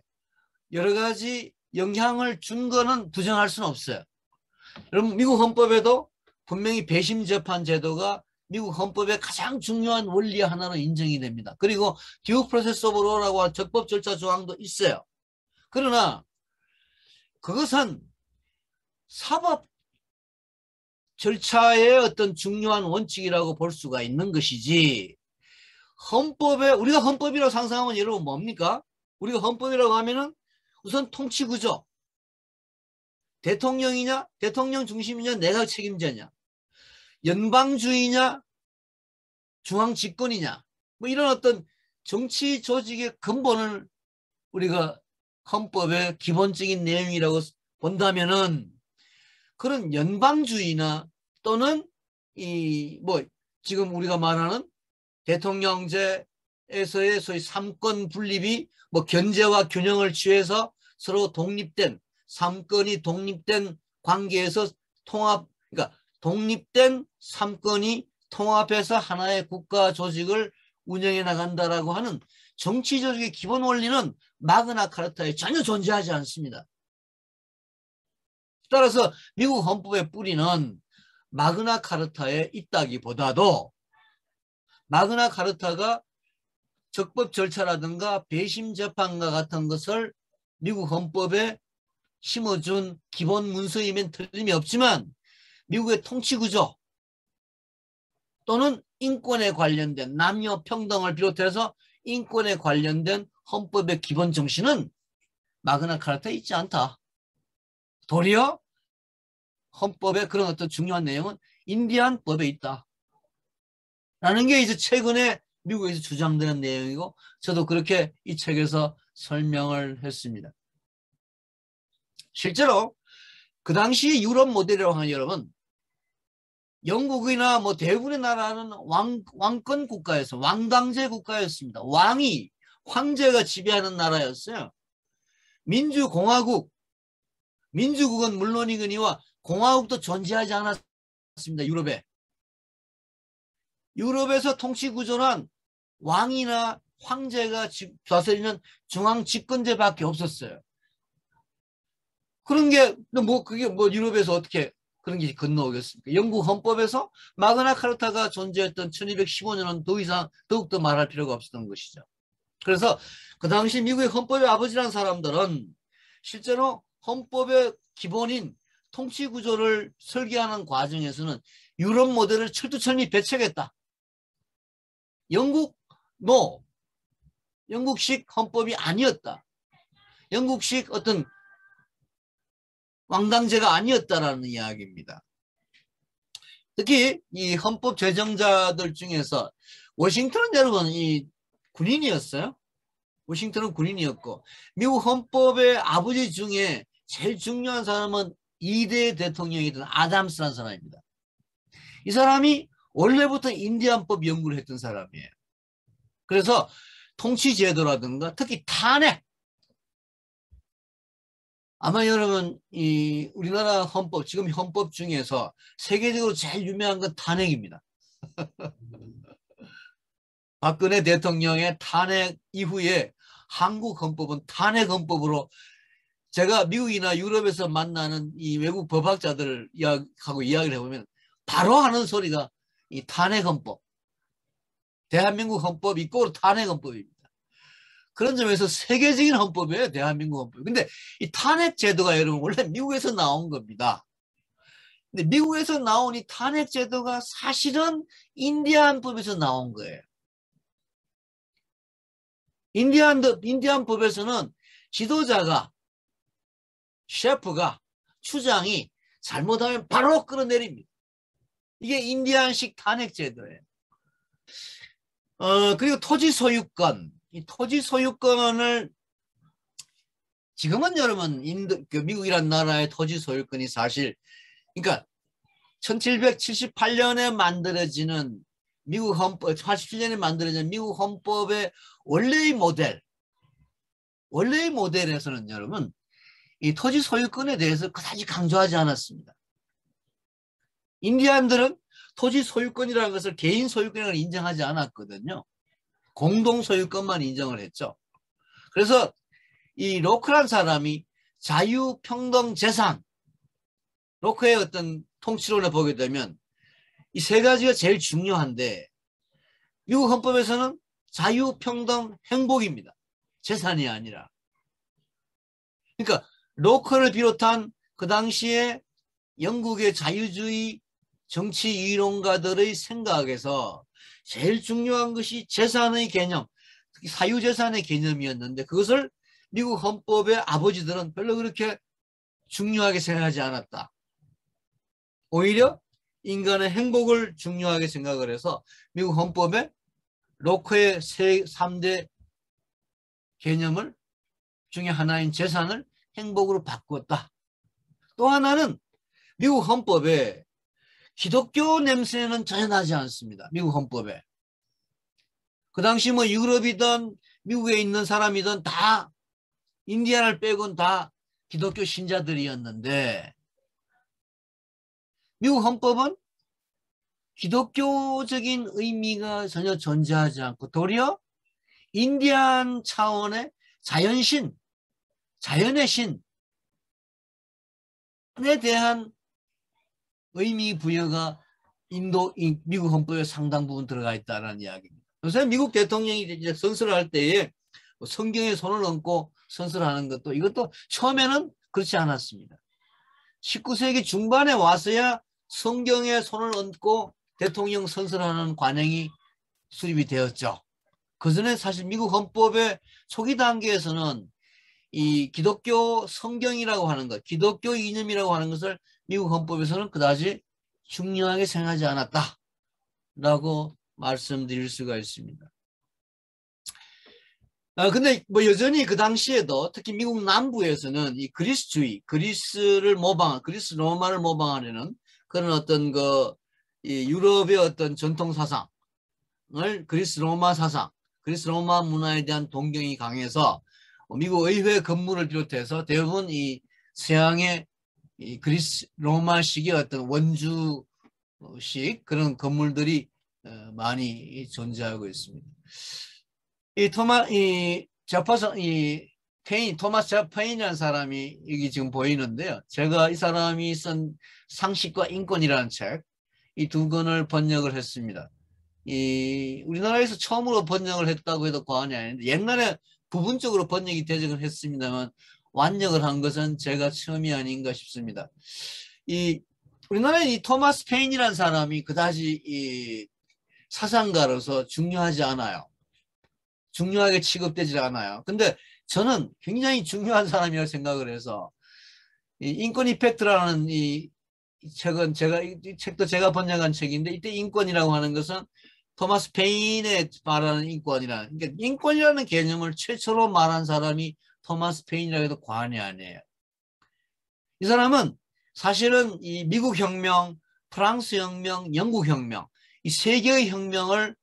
[SPEAKER 1] 여러 가지 영향을 준 거는 부정할 수는 없어요. 여러분 미국 헌법에도 분명히 배심 재판 제도가 미국 헌법의 가장 중요한 원리 하나로 인정이 됩니다. 그리고 듀 프로세스 오브 로라고 하는 적법 절차 조항도 있어요. 그러나 그것은 사법 절차의 어떤 중요한 원칙이라고 볼 수가 있는 것이지 헌법에 우리가 헌법이라고 상상하면 여러분 뭡니까? 우리가 헌법이라고 하면은 우선 통치구조 대통령이냐 대통령 중심이냐 내각 책임자냐 연방주의냐 중앙집권이냐 뭐 이런 어떤 정치 조직의 근본을 우리가 헌법의 기본적인 내용이라고 본다면은 그런 연방주의나 또는 이 뭐 지금 우리가 말하는 대통령제에서의 소위 삼권 분립이 뭐 견제와 균형을 취해서 서로 독립된 삼권이 독립된 관계에서 통합 그러니까 독립된 삼권이 통합해서 하나의 국가 조직을 운영해 나간다라고 하는 정치 조직의 기본 원리는 마그나 카르타에 전혀 존재하지 않습니다. 따라서 미국 헌법의 뿌리는 마그나 카르타에 있다기보다도 마그나 카르타가 적법 절차라든가 배심 재판과 같은 것을 미국 헌법에 심어준 기본 문서이면 틀림이 없지만 미국의 통치구조 또는 인권에 관련된 남녀 평등을 비롯해서 인권에 관련된 헌법의 기본 정신은 마그나 카르타에 있지 않다. 도리어 헌법의 그런 어떤 중요한 내용은 인디안 법에 있다. 라는 게 이제 최근에 미국에서 주장되는 내용이고 저도 그렇게 이 책에서 설명을 했습니다. 실제로 그 당시 유럽 모델이라고 하는 여러분 영국이나 뭐 대부분의 나라는 왕권 국가에서 왕당제 국가였습니다. 황제가 지배하는 나라였어요. 민주공화국 민주국은 물론이거니와 공화국도 존재하지 않았습니다. 유럽에서 통치구조는 왕이나 황제가 다스리는 중앙집권제밖에 없었어요. 그런 게 뭐 그게 뭐 유럽에서 어떻게 그런 게 건너오겠습니까? 영국 헌법에서 마그나 카르타가 존재했던 1215년은 더 이상 더욱더 말할 필요가 없었던 것이죠. 그래서 그 당시 미국의 헌법의 아버지라는 사람들은 실제로 헌법의 기본인 통치구조를 설계하는 과정에서는 유럽 모델을 철두철미 배척했다. 영국식 헌법이 아니었다. 영국식 어떤 왕당제가 아니었다라는 이야기입니다. 특히 이 헌법 제정자들 중에서 워싱턴은 여러분 이 군인이었어요. 워싱턴은 군인이었고 미국 헌법의 아버지 중에 제일 중요한 사람은 2대 대통령이던 아담스라는 사람입니다. 이 사람이 원래부터 인디안법 연구를 했던 사람이에요. 그래서 통치제도라든가 특히 탄핵, 아마 여러분 이 우리나라 헌법, 지금 헌법 중에서 세계적으로 제일 유명한 건 탄핵입니다. 박근혜 대통령의 탄핵 이후에 한국 헌법은 탄핵 헌법으로, 제가 미국이나 유럽에서 만나는 이 외국 법학자들을 하고 이야기를 해보면 바로 하는 소리가 이 탄핵 헌법, 대한민국 헌법 이꼬르 탄핵 헌법입니다. 그런 점에서 세계적인 헌법이에요, 대한민국 헌법. 근데 이 탄핵 제도가 여러분 원래 미국에서 나온 겁니다. 근데 미국에서 나온 이 탄핵 제도가 사실은 인디안법에서 나온 거예요. 인디안법에서는 지도자가, 셰프가, 추장이 잘못하면 바로 끌어내립니다. 이게 인디안식 탄핵 제도예요. 그리고 토지 소유권, 이 토지 소유권을 지금은 여러분 미국이란 나라의 토지 소유권이 사실, 그러니까 1778년에 만들어지는 미국 헌법, 87년에 만들어진 미국 헌법의 원래의 모델에서는 여러분 이 토지 소유권에 대해서 그다지 강조하지 않았습니다. 인디안들은 토지 소유권이라는 것을 개인 소유권이라고 인정하지 않았거든요. 공동 소유권만 인정을 했죠. 그래서 이 로크란 사람이 자유평등재산, 로크의 어떤 통치론을 보게 되면 이 세 가지가 제일 중요한데 미국 헌법에서는 자유평등 행복입니다. 재산이 아니라. 그러니까 로크를 비롯한 그 당시에 영국의 자유주의 정치 이론가들의 생각에서 제일 중요한 것이 재산의 개념, 특히 사유재산의 개념이었는데 그것을 미국 헌법의 아버지들은 별로 그렇게 중요하게 생각하지 않았다. 오히려 인간의 행복을 중요하게 생각을 해서 미국 헌법에 로크의 3대 개념을 중에 하나인 재산을 행복으로 바꾸었다. 또 하나는 미국 헌법에 기독교 냄새는 전혀 나지 않습니다. 미국 헌법에. 그 당시 뭐 유럽이든 미국에 있는 사람이든 다 인디안을 빼곤 다 기독교 신자들이었는데 미국 헌법은 기독교적인 의미가 전혀 존재하지 않고 도리어 인디안 차원의 자연신, 자연의 신에 대한 의미 부여가 미국 헌법에 상당 부분 들어가 있다는 이야기입니다. 그래서 미국 대통령이 이제 선서를 할 때에 성경에 손을 얹고 선서를 것도 이것도 처음에는 그렇지 않았습니다. 19세기 중반에 와서야 성경에 손을 얹고 대통령 선서를 하는 관행이 수립이 되었죠. 그전에 사실 미국 헌법의 초기 단계에서는 이 기독교 성경이라고 하는 것, 기독교 이념이라고 하는 것을 미국 헌법에서는 그다지 중요하게 생각하지 않았다라고 말씀드릴 수가 있습니다. 근데 뭐 여전히 그 당시에도 특히 미국 남부에서는 이 그리스주의, 그리스 로마를 모방하려는 그런 어떤 이 유럽의 어떤 전통 사상을 그리스 로마 사상, 그리스 로마 문화에 대한 동경이 강해서 미국 의회 건물을 비롯해서 대부분 이 서양의 이 그리스 로마식의 어떤 원주식 그런 건물들이 많이 존재하고 있습니다. 토마스 제퍼인이라는 사람이 여기 지금 보이는데요. 제가 이 사람이 쓴 상식과 인권이라는 책, 이 두 권을 번역을 했습니다. 우리나라에서 처음으로 번역을 했다고 해도 과언이 아닌데 옛날에 부분적으로 번역이 되긴 했습니다만 완역을 한 것은 제가 처음이 아닌가 싶습니다. 우리나라에 이 토마스 페인이라는 사람이 그다지 사상가로서 중요하지 않아요. 중요하게 취급되지 않아요. 근데 저는 굉장히 중요한 사람이라고 생각을 해서 이 인권 이펙트라는 이 책은 이 책도 제가 번역한 책인데 이때 인권이라고 하는 것은 토마스 페인의 말하는 인권이라 그러니까 인권이라는 개념을 최초로 말한 사람이 토마스 페인이라고 해도 과언이 아니에요. 이 사람은 사실은 이 미국 혁명, 프랑스 혁명, 영국 혁명 이 세 개의 혁명을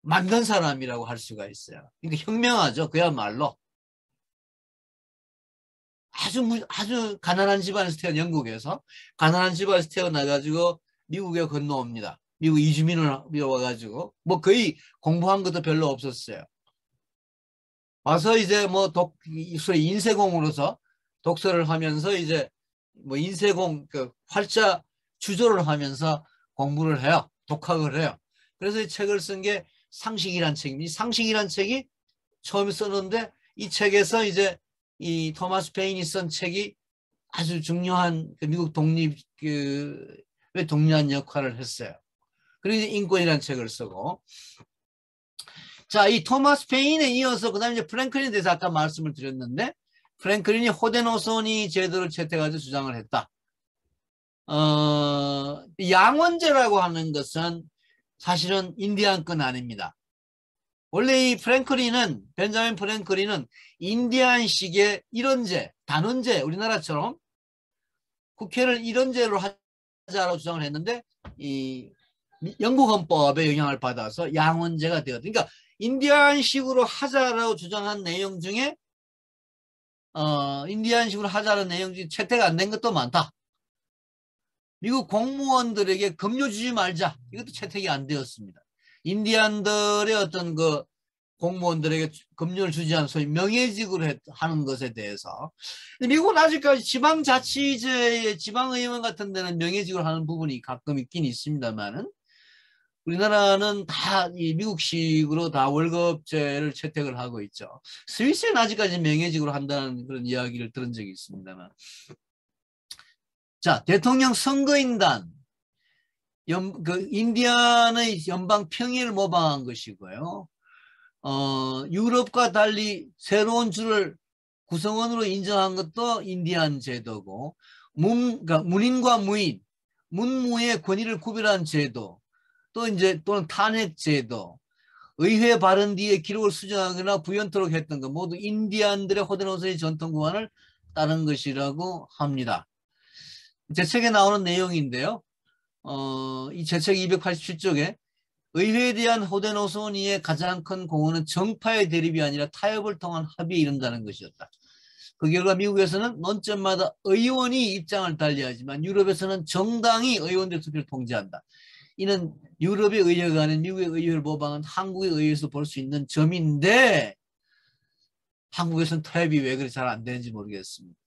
[SPEAKER 1] 만든 사람이라고 할 수가 있어요. 그러니까 혁명하죠. 그야말로. 아주 가난한 집안에서 태어난 영국에서 가난한 집안에서 태어나가지고 미국에 건너옵니다. 미국 이주민을 와가지고 뭐 거의 공부한 것도 별로 없었어요. 와서 이제 뭐 소위 인쇄공으로서 독서를 하면서 이제 뭐 인쇄공 그 활자 주조를 하면서 공부를 해요. 독학을 해요. 그래서 이 책을 쓴 게 상식이란 책입니다. 이 상식이란 책이 처음에 썼는데 이 책에서 이제 이 토마스 페인이 쓴 책이 아주 중요한 그 미국 독립에 독려한 역할을 했어요. 그리고 이제 인권이라는 책을 쓰고 자, 이 토마스 페인에 이어서 그다음에 이제 프랭클린에 대해서 아까 말씀을 드렸는데 프랭클린이 호데노소니 제도를 채택하자 주장을 했다. 양원제라고 하는 것은 사실은 인디안 건 아닙니다. 원래 이 벤자민 프랭클린은 인디안식의 일원제, 단원제, 우리나라처럼 국회를 일원제로 하자라고 주장을 했는데 이 영국 헌법의 영향을 받아서 양원제가 되었다. 그러니까 인디안식으로 하자라고 주장한 내용 중에 인디안식으로 하자는 내용 중에 채택 안 된 것도 많다. 미국 공무원들에게 급료 주지 말자. 이것도 채택이 안 되었습니다. 인디안들의 어떤 그 공무원들에게 급료를 주지 않은 소위 명예직으로 하는 것에 대해서. 미국은 아직까지 지방자치제의 지방의원 같은 데는 명예직으로 하는 부분이 가끔 있긴 있습니다만은 우리나라는 다 이 미국식으로 다 월급제를 채택을 하고 있죠. 스위스는 아직까지 명예직으로 한다는 그런 이야기를 들은 적이 있습니다만. 자, 대통령 선거인단. 인디안의 연방 평의를 모방한 것이고요. 유럽과 달리 새로운 주를 구성원으로 인정한 것도 인디안 제도고, 그러니까 문인과 무인, 문무의 권위를 구별한 제도, 또는 탄핵 제도, 의회 발언 뒤에 기록을 수정하거나 부연토록 했던 것 모두 인디안들의 호데노소의 전통 구간을 따른 것이라고 합니다. 제 책에 나오는 내용인데요. 이 제 책 287쪽에 의회에 대한 호데노소니의 가장 큰 공헌은 정파의 대립이 아니라 타협을 통한 합의에 이른다는 것이었다. 그 결과 미국에서는 논점마다 의원이 입장을 달리하지만 유럽에서는 정당이 의원들 투표를 통제한다. 이는 유럽의 의회가 아닌 미국의 의회를 모방한 한국의 의회에서 볼 수 있는 점인데 한국에서는 타협이 왜 그렇게 잘 안 되는지 모르겠습니다.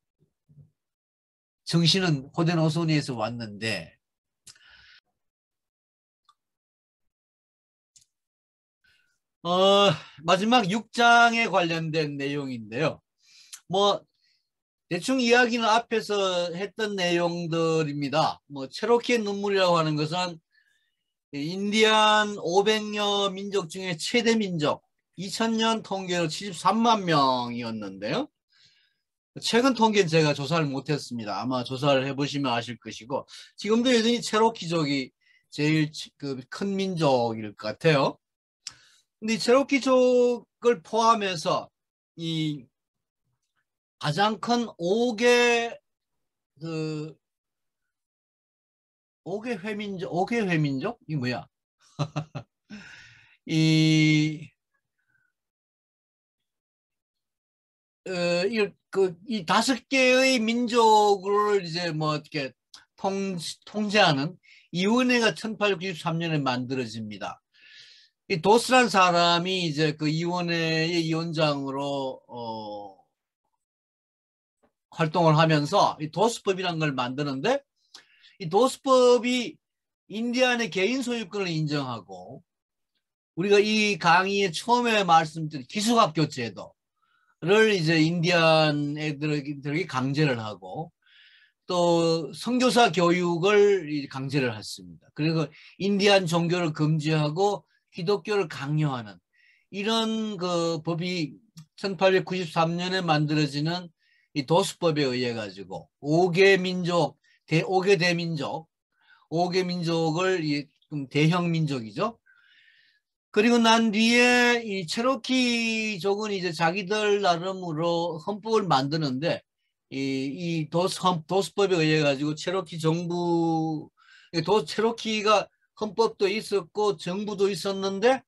[SPEAKER 1] 정신은 호데노소니에서 왔는데 마지막 6장에 관련된 내용인데요. 뭐 대충 이야기는 앞에서 했던 내용들입니다. 뭐 체로키의 눈물이라고 하는 것은 인디안 500여 민족 중에 최대 민족 2000년 통계로 73만 명이었는데요. 최근 통계는 제가 조사를 못했습니다. 아마 조사를 해보시면 아실 것이고 지금도 여전히 체로키족이 제일 큰 민족일 것 같아요. 근데 이 체로키족을 포함해서 이 가장 큰 5개 5개 회민족? 이 뭐야? 이 이 5개의 민족을 이제 뭐 어떻게 통제하는 이원회가 1893년에 만들어집니다. 이 도스란 사람이 이제 그 이원회의 위원장으로 활동을 하면서 이 도스법이라는 걸 만드는데 이 도스법이 인디안의 개인 소유권을 인정하고 우리가 이 강의에 처음에 말씀드린 기숙학교 제도를 이제 인디안 애들에게 강제를 하고 또 선교사 교육을 강제를 했습니다. 그리고 인디안 종교를 금지하고 기독교를 강요하는 이런 그 법이 1893년에 만들어지는 이 도수법에 의해 가지고 5개 민족, 5개 대민족, 5개 민족을 대형 민족이죠. 그리고 난 뒤에 이 체로키족은 이제 자기들 나름으로 헌법을 만드는데 이 도수법에 의해 가지고 체로키 정부, 체로키가 헌법도 있었고 정부도 있었는데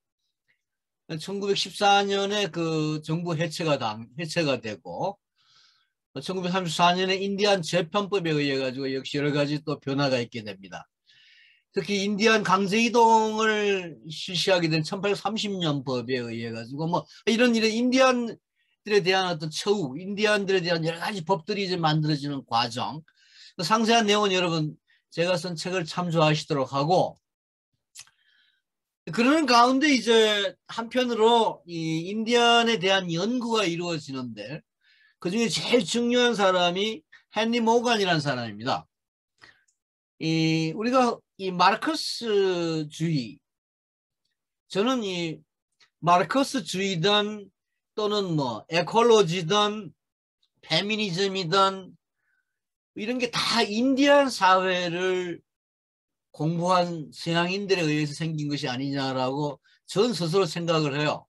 [SPEAKER 1] 1914년에 그 정부 해체가 되고 1934년에 인디안 재편법에 의해 가지고 역시 여러 가지 또 변화가 있게 됩니다. 특히 인디안 강제 이동을 실시하게 된 1830년 법에 의해 가지고 뭐 이런 인디안들에 대한 어떤 처우, 인디안들에 대한 여러 가지 법들이 이제 만들어지는 과정. 상세한 내용은 여러분 제가 쓴 책을 참조하시도록 하고, 그러는 가운데 이제 한편으로 이 인디안에 대한 연구가 이루어지는데 그 중에 제일 중요한 사람이 헨리 모건이라는 사람입니다. 우리가 이 마르크스주의, 저는 이 마르크스주의든 또는 뭐 에콜로지든 페미니즘이든 이런 게 다 인디안 사회를 공부한 서양인들에 의해서 생긴 것이 아니냐라고 전 스스로 생각을 해요.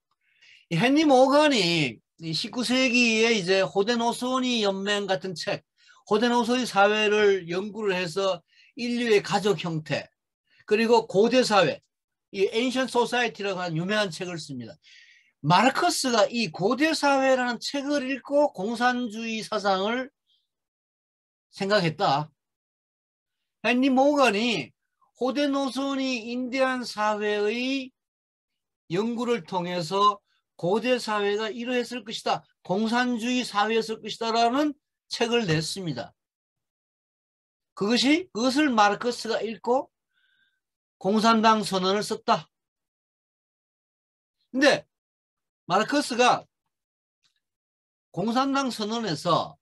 [SPEAKER 1] 이 헨리 모건이 19세기에 이제 호데노소니 연맹 같은 책, 호데노소니 사회를 연구를 해서 인류의 가족 형태, 그리고 고대 사회, 이 Ancient Society라고 하는 유명한 책을 씁니다. 마르크스가 이 고대 사회라는 책을 읽고 공산주의 사상을 생각했다. 헨리 모건이 호데노소니 인디안 사회의 연구를 통해서 고대 사회가 이러했을 것이다, 공산주의 사회였을 것이다 라는 책을 냈습니다. 그것을 마르크스가 읽고 공산당 선언을 썼다. 근데 마르크스가 공산당 선언에서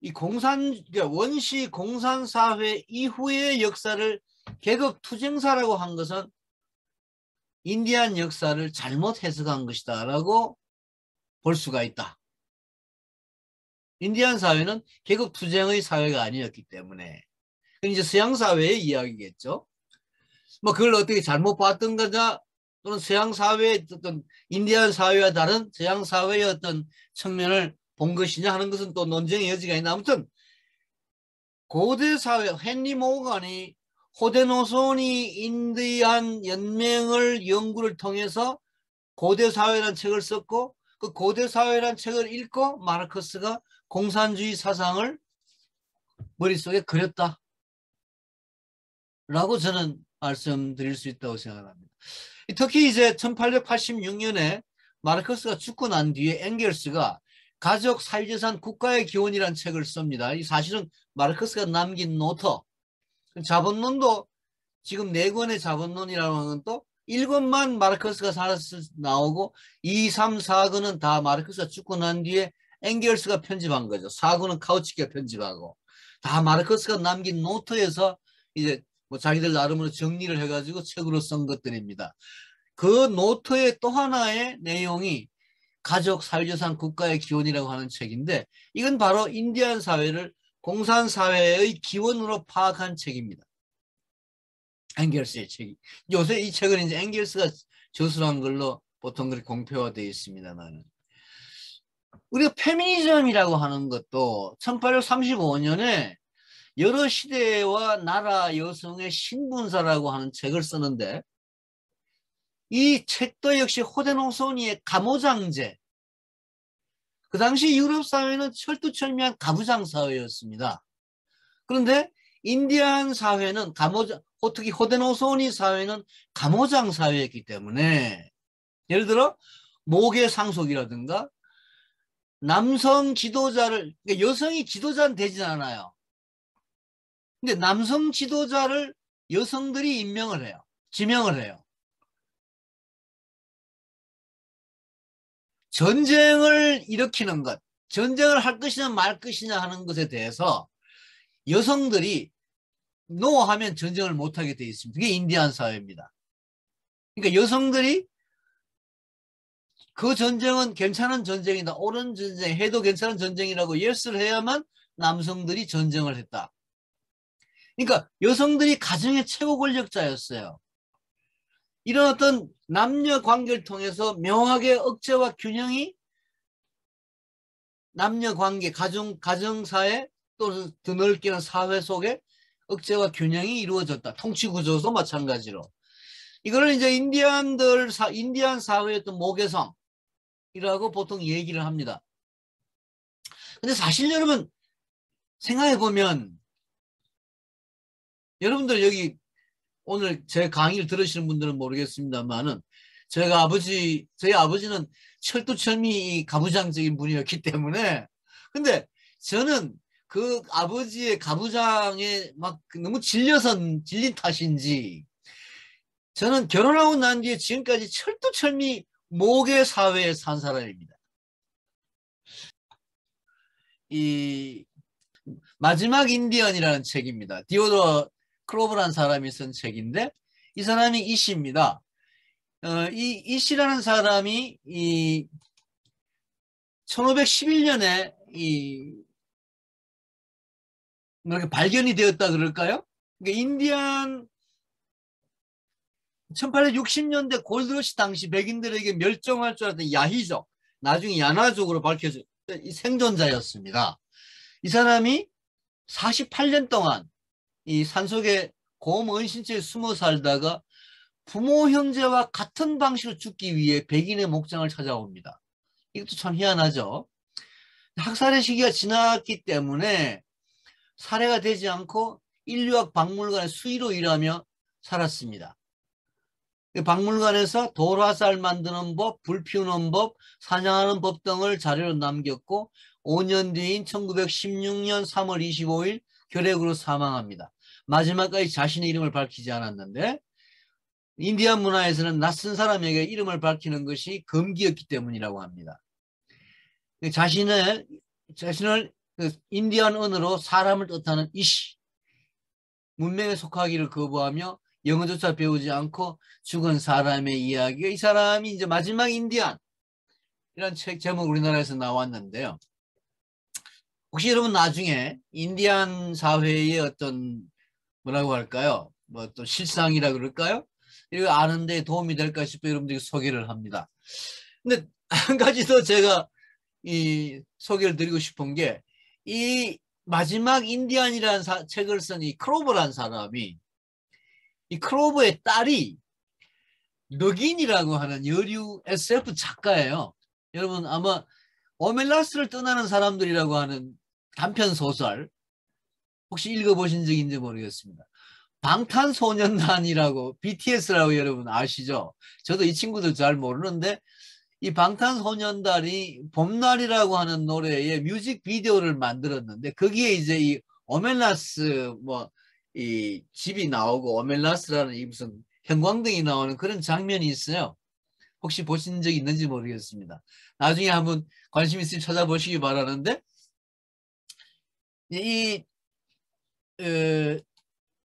[SPEAKER 1] 이 원시 공산사회 이후의 역사를 계급투쟁사라고 한 것은 인디안 역사를 잘못 해석한 것이다 라고 볼 수가 있다. 인디안 사회는 계급투쟁의 사회가 아니었기 때문에. 이제 서양 사회의 이야기겠죠. 뭐 그걸 어떻게 잘못 봤던 거냐, 또는 서양 사회의 어떤 인디안 사회와 다른 서양 사회의 어떤 측면을 본 것이냐 하는 것은 또 논쟁의 여지가 있나. 아무튼 고대 사회, 헨리 모건이 호데노소니 인디안 연맹을 연구를 통해서 고대 사회라는 책을 썼고, 그 고대 사회라는 책을 읽고 마르크스가 공산주의 사상을 머릿속에 그렸다 라고 저는 말씀드릴 수 있다고 생각합니다. 특히 이제 1886년에 마르크스가 죽고 난 뒤에 엥겔스가 가족 사유재산 국가의 기원이라는 책을 씁니다. 이 사실은 마르크스가 남긴 노트. 자본론도 지금 4권의 자본론이라고 하는 또 1권만 마르크스가 살아서 나오고 2, 3, 4권은 다 마르크스가 죽고 난 뒤에 엥겔스가 편집한 거죠. 4권은 카우치키가 편집하고, 다 마르크스가 남긴 노트에서 이제 뭐 자기들 나름으로 정리를 해가지고 책으로 쓴 것들입니다. 그 노트의 또 하나의 내용이 가족 사유재산 국가의 기원이라고 하는 책인데, 이건 바로 인디안 사회를 공산사회의 기원으로 파악한 책입니다. 엥겔스의 책이. 요새 이 책은 이제 엥겔스가 저술한 걸로 보통 그렇게 공표되어 있습니다만, 우리가 페미니즘이라고 하는 것도 1835년에 여러 시대와 나라 여성의 신분사라고 하는 책을 쓰는데, 이 책도 역시 호데노소니의 가모장제, 그 당시 유럽 사회는 철두철미한 가부장 사회였습니다. 그런데 인디안 사회는 특히 호데노소니 사회는 가모장 사회였기 때문에, 예를 들어 모계 상속이라든가 남성 지도자를, 그러니까 여성이 지도자는 되지 않아요. 근데 남성 지도자를 여성들이 임명을 해요. 지명을 해요. 전쟁을 일으키는 것, 전쟁을 할 것이냐 말 것이냐 하는 것에 대해서 여성들이 노하면 전쟁을 못하게 되어 있습니다. 그게 인디안 사회입니다. 그러니까 여성들이 그 전쟁은 괜찮은 전쟁이다. 옳은 전쟁, 해도 괜찮은 전쟁이라고 예스를 해야만 남성들이 전쟁을 했다. 그러니까 여성들이 가정의 최고 권력자였어요. 이런 어떤 남녀 관계를 통해서 묘하게 억제와 균형이 남녀 관계, 가정사회 또는 더 넓게는 사회 속에 억제와 균형이 이루어졌다. 통치 구조도 마찬가지로. 이거를 이제 인디안 사회의 어떤 모계성이라고 보통 얘기를 합니다. 근데 사실 여러분 생각해 보면 여러분들 여기 오늘 제 강의를 들으시는 분들은 모르겠습니다만은 저희 아버지는 철두철미 가부장적인 분이었기 때문에 근데 저는 그 아버지의 가부장에 막 너무 질린 탓인지 저는 결혼하고 난 뒤에 지금까지 철두철미 모계 사회에 산 사람입니다. 이 마지막 인디언이라는 책입니다. 디오더 크로브라는 사람이 쓴 책인데 이 사람이 이씨입니다. 이씨라는 사람이 1511년에 이렇게 발견이 되었다 그럴까요? 그러니까 인디안 1860년대 골드러시 당시 백인들에게 멸종할 줄 알았던 야히족, 나중에 야나족으로 밝혀진 생존자였습니다. 이 사람이 48년 동안 이 산속에 곰언신체에 숨어 살다가 부모 형제와 같은 방식으로 죽기 위해 백인의 목장을 찾아옵니다. 이것도 참 희한하죠. 학살의 시기가 지났기 때문에 살해가 되지 않고 인류학 박물관의 수의로 일하며 살았습니다. 박물관에서 돌화살 만드는 법, 불 피우는 법, 사냥하는 법 등을 자료로 남겼고 5년 뒤인 1916년 3월 25일 결핵으로 사망합니다. 마지막까지 자신의 이름을 밝히지 않았는데 인디안 문화에서는 낯선 사람에게 이름을 밝히는 것이 금기였기 때문이라고 합니다. 자신을 인디안 언어로 사람을 뜻하는 이시, 문명에 속하기를 거부하며 영어조차 배우지 않고 죽은 사람의 이야기. 이 사람이 이제 마지막 인디안 이런 책 제목 우리나라에서 나왔는데요. 혹시 여러분 나중에 인디안 사회의 어떤 뭐라고 할까요? 뭐 또 실상이라 그럴까요? 이거 아는 데 도움이 될까 싶어 여러분들이 소개를 합니다. 근데 한 가지 더 제가 소개를 드리고 싶은 게 이 마지막 인디안이라는 책을 쓴 이 크로버라는 사람이 이 크로버의 딸이 르긴이라고 하는 여류 SF 작가예요. 여러분 아마 오멜라스를 떠나는 사람들이라고 하는 단편 소설 혹시 읽어보신 적 있는지 모르겠습니다. 방탄소년단이라고 BTS라고 여러분 아시죠? 저도 이 친구들 잘 모르는데 이 방탄소년단이 봄날이라고 하는 노래의 뮤직비디오를 만들었는데 거기에 이제 이 오멜라스 이 집이 나오고 오멜라스라는 이 무슨 형광등이 나오는 그런 장면이 있어요. 혹시 보신 적 있는지 모르겠습니다. 나중에 한번 관심 있으면 찾아보시기 바라는데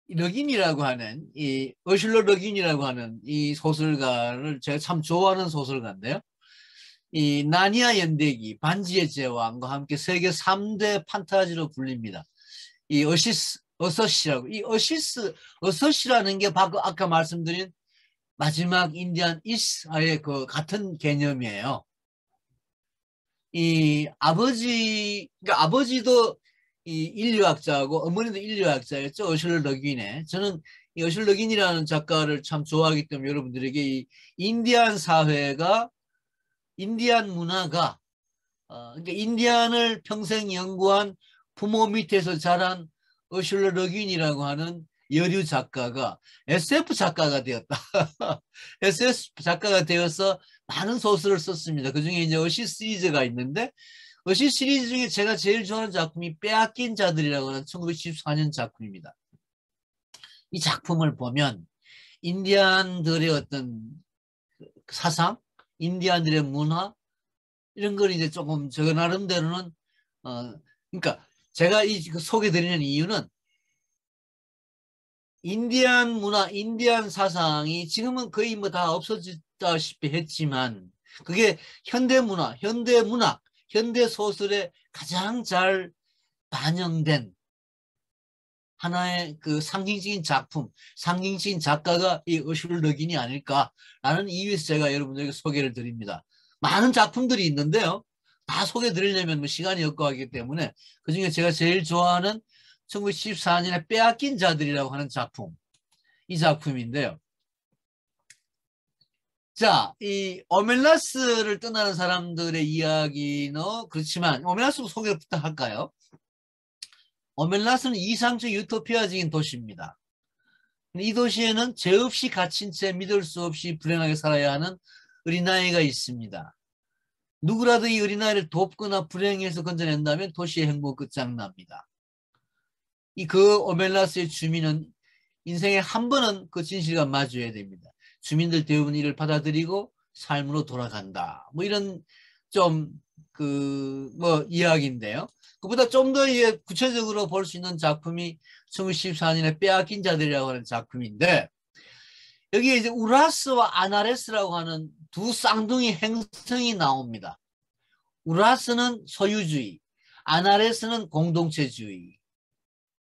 [SPEAKER 1] 르긴이라고 하는 이 어슐러 르긴이라고 하는 이 소설가를 제가 참 좋아하는 소설가인데요. 이 나니아 연대기, 반지의 제왕과 함께 세계 3대 판타지로 불립니다. 이 어서시라고 이 어서시라는 게 바로 아까 말씀드린 마지막 인디안 이스의 그 같은 개념이에요. 이 그러니까 아버지도 이 인류학자고 어머니도 인류학자였죠. 어슐러 러긴의. 저는 이 어슐러 러긴이라는 작가를 참 좋아하기 때문에 여러분들에게 이 인디안 사회가 인디안 문화가 그러니까 인디안을 평생 연구한 부모 밑에서 자란 어슐러 러긴이라고 하는 여류 작가가 SF 작가가 되었다. SF 작가가 되어서 많은 소설을 썼습니다. 그중에 이제 어시 시리즈가 있는데 어시 시리즈 중에 제가 제일 좋아하는 작품이 빼앗긴 자들이라고 하는 1914년 작품입니다. 이 작품을 보면 인디안들의 어떤 사상, 인디안들의 문화 이런 걸 이제 조금 저 나름대로는 그러니까 제가 소개드리는 이유는 인디안 문화, 인디안 사상이 지금은 거의 뭐 다 없어졌다시피 했지만 그게 현대문화, 현대문학, 현대소설에 가장 잘 반영된 하나의 그 상징적인 작품, 상징적인 작가가 이 어슐 러긴이 아닐까라는 이유에서 제가 여러분들에게 소개를 드립니다. 많은 작품들이 있는데요. 다 소개 드리려면 뭐 시간이 없고 하기 때문에 그중에 제가 제일 좋아하는 1914년에 빼앗긴 자들이라고 하는 작품, 이 작품인데요. 자, 이 오멜라스를 떠나는 사람들의 이야기는 그렇지만 오멜라스 소개부터 할까요? 오멜라스는 이상적 유토피아적인 도시입니다. 이 도시에는 죄 없이 갇힌 채 믿을 수 없이 불행하게 살아야 하는 어린아이가 있습니다. 누구라도 이 어린아이를 돕거나 불행해서 건져낸다면 도시의 행복은 끝장납니다. 그 오멜라스의 주민은 인생에 한 번은 그 진실과 마주해야 됩니다. 주민들 대부분 이를 받아들이고 삶으로 돌아간다. 뭐 이런 좀 이야기인데요. 그보다 좀 더 구체적으로 볼 수 있는 작품이 1914년에 빼앗긴 자들이라고 하는 작품인데, 여기에 이제 우라스와 아나레스라고 하는 두 쌍둥이 행성이 나옵니다. 우라스는 소유주의, 아나레스는 공동체주의.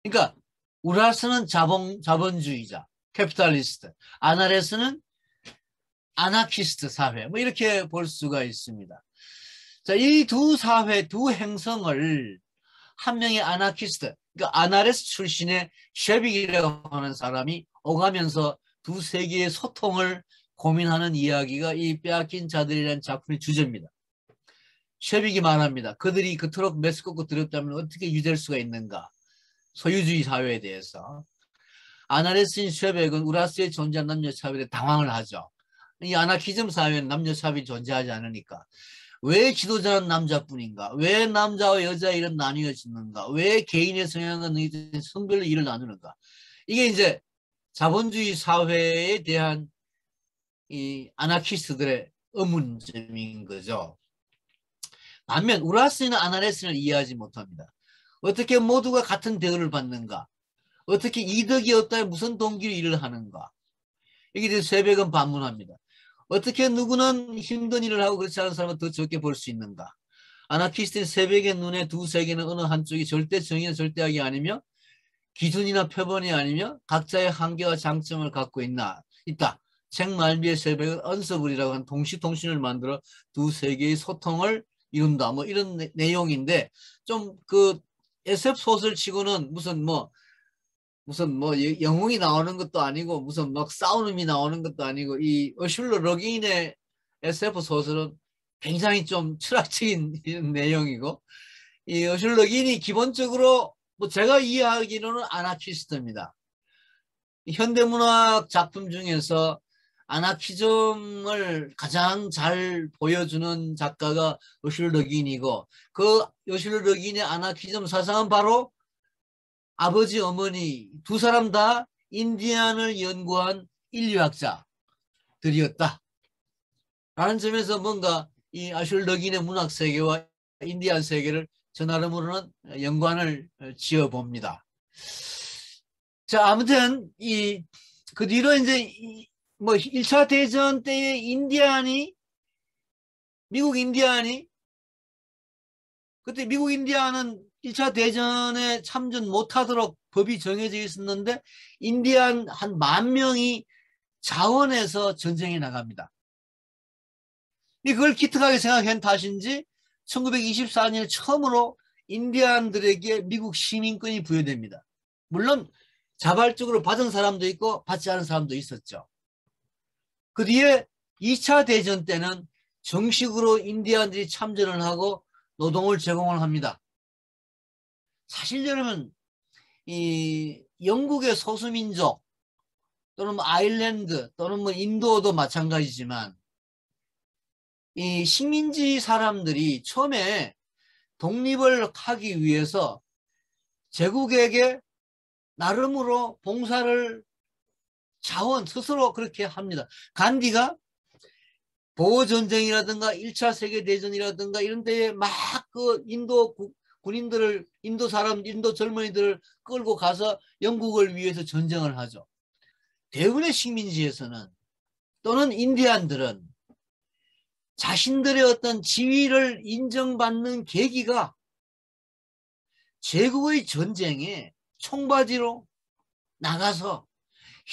[SPEAKER 1] 그러니까 우라스는 자본주의자, 캐피탈리스트, 아나레스는 아나키스트 사회, 뭐 이렇게 볼 수가 있습니다. 자, 이 두 사회, 두 행성을 한 명의 아나키스트, 그러니까 아나레스 출신의 쉐빅이라고 하는 사람이 오가면서 두 세계의 소통을 고민하는 이야기가 이 빼앗긴 자들이라는 작품의 주제입니다. 쉐빅이 말합니다. 그들이 그토록 메스껍고 두렵다면 어떻게 유지할 수가 있는가? 소유주의 사회에 대해서. 아나레스인 쉐백은 우라스에 존재한 남녀차별에 당황을 하죠. 이 아나키즘 사회는 남녀차별이 존재하지 않으니까. 왜 지도자는 남자뿐인가? 왜 남자와 여자 일은 나뉘어지는가? 왜 개인의 성향과 성별로 일을 나누는가? 이게 이제 자본주의 사회에 대한 이 아나키스트들의 의문점인 거죠. 반면 우라스는 아나레스를 이해하지 못합니다. 어떻게 모두가 같은 대우를 받는가? 어떻게 이득이 없다면 무슨 동기로 일을 하는가? 여기에 대해서 쉐백은 반문합니다. 어떻게 누구는 힘든 일을 하고 그렇지 않은 사람은 더 적게 벌 수 있는가? 아나키스트인 쉐백의 눈에 두 세계는 어느 한쪽이 절대 정의나 절대악이 아니며 기준이나 표본이 아니며 각자의 한계와 장점을 갖고 있다. 책 말미에 쉐백은 언서블이라고 하는 동시통신을 만들어 두 세계의 소통을 이룬다. 뭐 이런 내용인데 좀 SF 소설 치고는 무슨 영웅이 나오는 것도 아니고 무슨 막 싸우는이 나오는 것도 아니고 이 어슐러 러긴의 SF 소설은 굉장히 좀 철학적인 내용이고 이 어슐러 러긴이 기본적으로 제가 이해하기로는 아나키스트입니다. 현대문학 작품 중에서 아나키즘을 가장 잘 보여주는 작가가 어슐러 러긴이고 그 어슐러 러긴의 아나키즘 사상은 바로 아버지, 어머니 두 사람 다 인디안을 연구한 인류학자들이었다. 라는 점에서 뭔가 이 아슐 러긴의 문학 세계와 인디안 세계를 저 나름으로는 연관을 지어봅니다. 자, 아무튼 그 뒤로 이제 1차 대전 때의 미국 인디안이 그때 미국 인디안은 1차 대전에 참전 못하도록 법이 정해져 있었는데 인디안 한 10,000명이 자원해서 전쟁에 나갑니다. 그걸 기특하게 생각한 탓인지 1924년에 처음으로 인디안들에게 미국 시민권이 부여됩니다. 물론 자발적으로 받은 사람도 있고 받지 않은 사람도 있었죠. 그 뒤에 2차 대전 때는 정식으로 인디안들이 참전을 하고 노동을 제공을 합니다. 사실 여러분 이 영국의 소수민족 또는 아일랜드 또는 인도도 마찬가지지만 이 식민지 사람들이 처음에 독립을 하기 위해서 제국에게 나름으로 봉사를 스스로 그렇게 합니다. 간디가 보호전쟁이라든가 1차 세계대전이라든가 이런 데에 막 인도 군인들을 인도 젊은이들을 끌고 가서 영국을 위해서 전쟁을 하죠. 대부분의 식민지에서는 또는 인디안들은 자신들의 어떤 지위를 인정받는 계기가 제국의 전쟁에 총바지로 나가서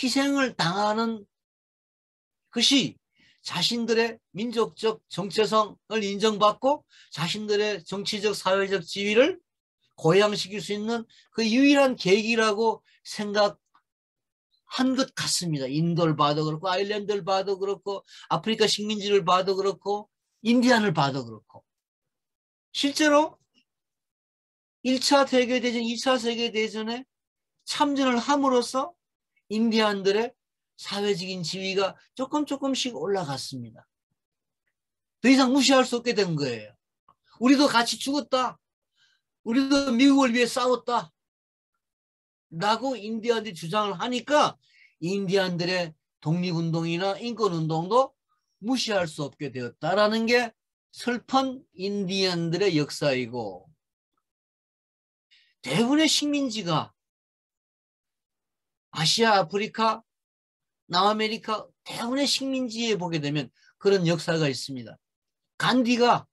[SPEAKER 1] 희생을 당하는 것이 자신들의 민족적 정체성을 인정받고 자신들의 정치적 사회적 지위를 고양시킬 수 있는 그 유일한 계기라고 생각한 것 같습니다. 인도를 봐도 그렇고 아일랜드를 봐도 그렇고 아프리카 식민지를 봐도 그렇고 인디안을 봐도 그렇고 실제로 1차 세계대전, 2차 세계대전에 참전을 함으로써 인디안들의 사회적인 지위가 조금씩 올라갔습니다. 더 이상 무시할 수 없게 된 거예요. 우리도 같이 죽었다. 우리도 미국을 위해 싸웠다. 라고 인디안들이 주장을 하니까 인디안들의 독립운동이나 인권운동도 무시할 수 없게 되었다라는 게 슬픈 인디안들의 역사이고 대부분의 식민지가 아시아, 아프리카, 남아메리카 대부분의 식민지에 보게 되면 그런 역사가 있습니다. 간디가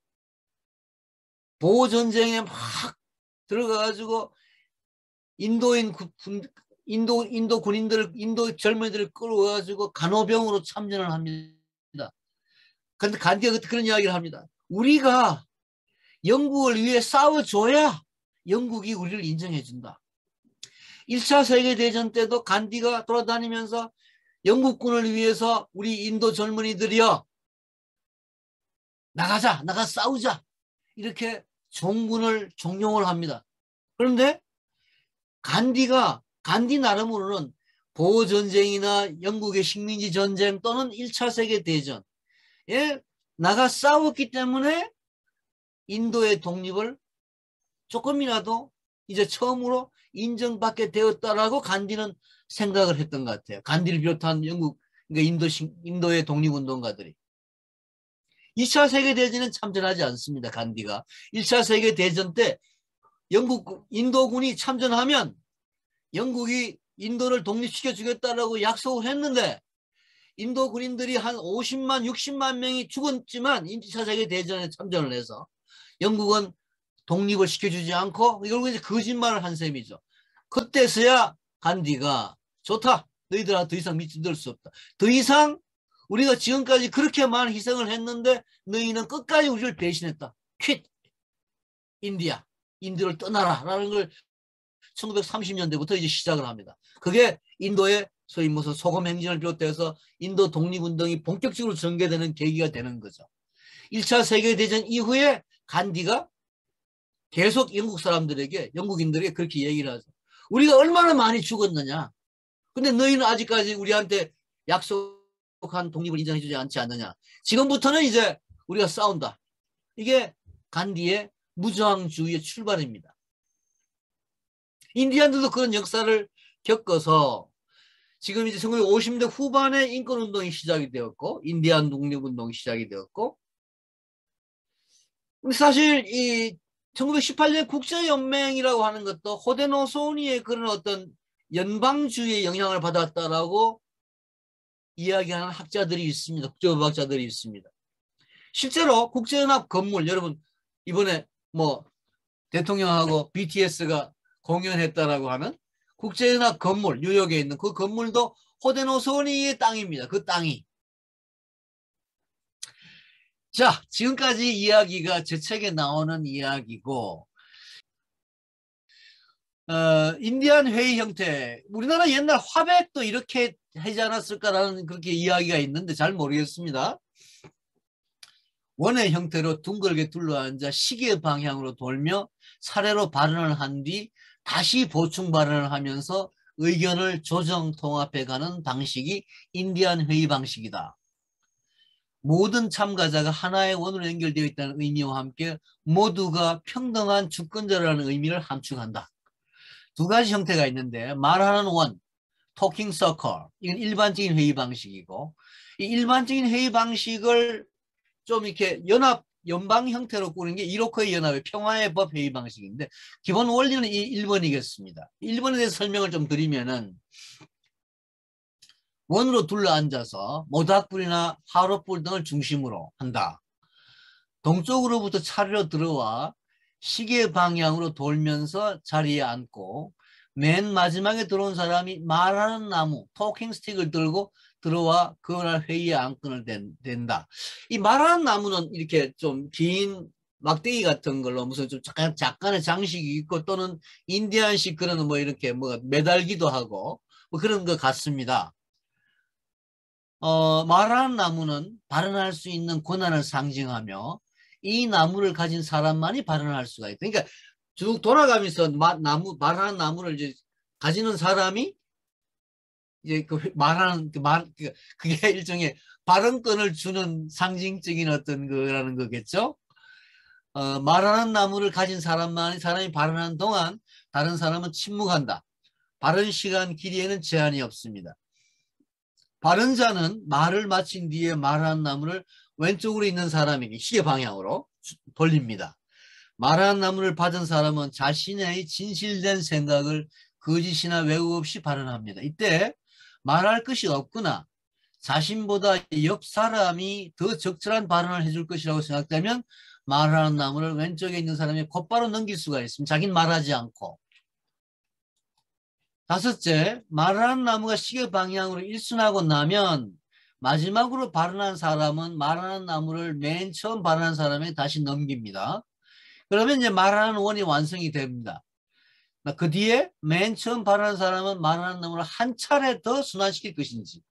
[SPEAKER 1] 보호전쟁에 막 들어가가지고 인도 군인들을, 인도 젊은이들을 끌어가지고 간호병으로 참전을 합니다. 그런데 간디가 그런 이야기를 합니다. 우리가 영국을 위해 싸워줘야 영국이 우리를 인정해준다. 1차 세계대전 때도 간디가 돌아다니면서 영국군을 위해서 우리 인도 젊은이들이여 나가자, 나가 싸우자 이렇게 종군을 종용을 합니다. 그런데 간디 나름으로는 보호전쟁이나 영국의 식민지 전쟁 또는 1차 세계대전에 나가 싸웠기 때문에 인도의 독립을 조금이라도 이제 처음으로 인정받게 되었다라고 간디는 생각을 했던 것 같아요. 간디를 비롯한 영국, 그러니까 인도의 독립운동가들이. 2차 세계대전은 참전하지 않습니다. 간디가. 1차 세계대전 때 인도군이 참전하면 영국이 인도를 독립시켜 주겠다라고 약속을 했는데 인도 군인들이 한 50만, 60만 명이 죽었지만 2차 세계대전에 참전을 해서 영국은 독립을 시켜주지 않고 결국 이제 거짓말을 한 셈이죠. 그때서야 간디가 좋다. 너희들아 더 이상 믿을 수 없다. 더 이상 우리가 지금까지 그렇게 많은 희생을 했는데 너희는 끝까지 우리를 배신했다. 퀴트 인디아. 인도를 떠나라 라는 걸 1930년대부터 이제 시작을 합니다. 그게 인도의 소위 무슨 소금 행진을 비롯해서 인도 독립운동이 본격적으로 전개되는 계기가 되는 거죠. 1차 세계대전 이후에 간디가 계속 영국 사람들에게, 영국인들에게 그렇게 얘기를 하죠. 우리가 얼마나 많이 죽었느냐. 근데 너희는 아직까지 우리한테 약속한 독립을 인정해주지 않지 않느냐. 지금부터는 이제 우리가 싸운다. 이게 간디의 무저항주의의 출발입니다. 인디안들도 그런 역사를 겪어서 지금 이제 1950년대 후반에 인권운동이 시작이 되었고 인디안 독립운동이 시작이 되었고 근데 사실 이 1918년 국제연맹이라고 하는 것도 호데노소니의 그런 어떤 연방주의의 영향을 받았다라고 이야기하는 학자들이 있습니다. 국제법학자들이 있습니다. 실제로 국제연합 건물 여러분 이번에 뭐 대통령하고 BTS가 공연했다라고 하는 국제연합 건물 뉴욕에 있는 그 건물도 호데노소니의 땅입니다. 그 땅이. 자, 지금까지 이야기가 제 책에 나오는 이야기고 인디안 회의 형태 우리나라 옛날 화백도 이렇게 하지 않았을까라는 그렇게 이야기가 있는데 잘 모르겠습니다. 원의 형태로 둥글게 둘러앉아 시계 방향으로 돌며 사례로 발언을 한 뒤 다시 보충 발언을 하면서 의견을 조정 통합해가는 방식이 인디안 회의 방식이다. 모든 참가자가 하나의 원으로 연결되어 있다는 의미와 함께 모두가 평등한 주권자라는 의미를 함축한다. 두 가지 형태가 있는데 말하는 원, 토킹 서클, 이건 일반적인 회의 방식이고 이 일반적인 회의 방식을 좀 이렇게 연방 형태로 꾸는 게 이로크의 연합의 평화의 법 회의 방식인데 기본 원리는 이 1번이겠습니다. 1번에 대해서 설명을 좀 드리면은 원으로 둘러앉아서 모닥불이나 화롯불 등을 중심으로 한다. 동쪽으로부터 차례로 들어와 시계 방향으로 돌면서 자리에 앉고 맨 마지막에 들어온 사람이 말하는 나무, 토킹 스틱을 들고 들어와 그날 회의의 안건을 댄다. 이 말하는 나무는 이렇게 좀 긴 막대기 같은 걸로 무슨 좀 약간의 장식이 있고 또는 인디안식 그런 뭐 이렇게 뭐 매달기도 하고 뭐 그런 것 같습니다. 말하는 나무는 발언할 수 있는 권한을 상징하며 이 나무를 가진 사람만이 발언할 수가 있다. 그러니까 쭉 돌아가면서 말하는 나무를 이제 가지는 사람이 이제 그 말하는 그게 일종의 발언권을 주는 상징적인 어떤 거라는 거겠죠. 말하는 나무를 가진 사람이 발언하는 동안 다른 사람은 침묵한다. 발언 시간 길이에는 제한이 없습니다. 발언자는 말을 마친 뒤에 말하는 나무를 왼쪽으로 있는 사람에게 시계 방향으로 돌립니다. 말하는 나무를 받은 사람은 자신의 진실된 생각을 거짓이나 왜곡 없이 발언합니다. 이때 말할 것이 없거나 자신보다 옆 사람이 더 적절한 발언을 해줄 것이라고 생각되면 말하는 나무를 왼쪽에 있는 사람이 곧바로 넘길 수가 있습니다. 자기는 말하지 않고. 다섯째, 말하는 나무가 시계 방향으로 일순하고 나면 마지막으로 발언한 사람은 말하는 나무를 맨 처음 발언한 사람에게 다시 넘깁니다. 그러면 이제 말하는 원이 완성이 됩니다. 그 뒤에 맨 처음 발언한 사람은 말하는 나무를 한 차례 더 순환시킬 것인지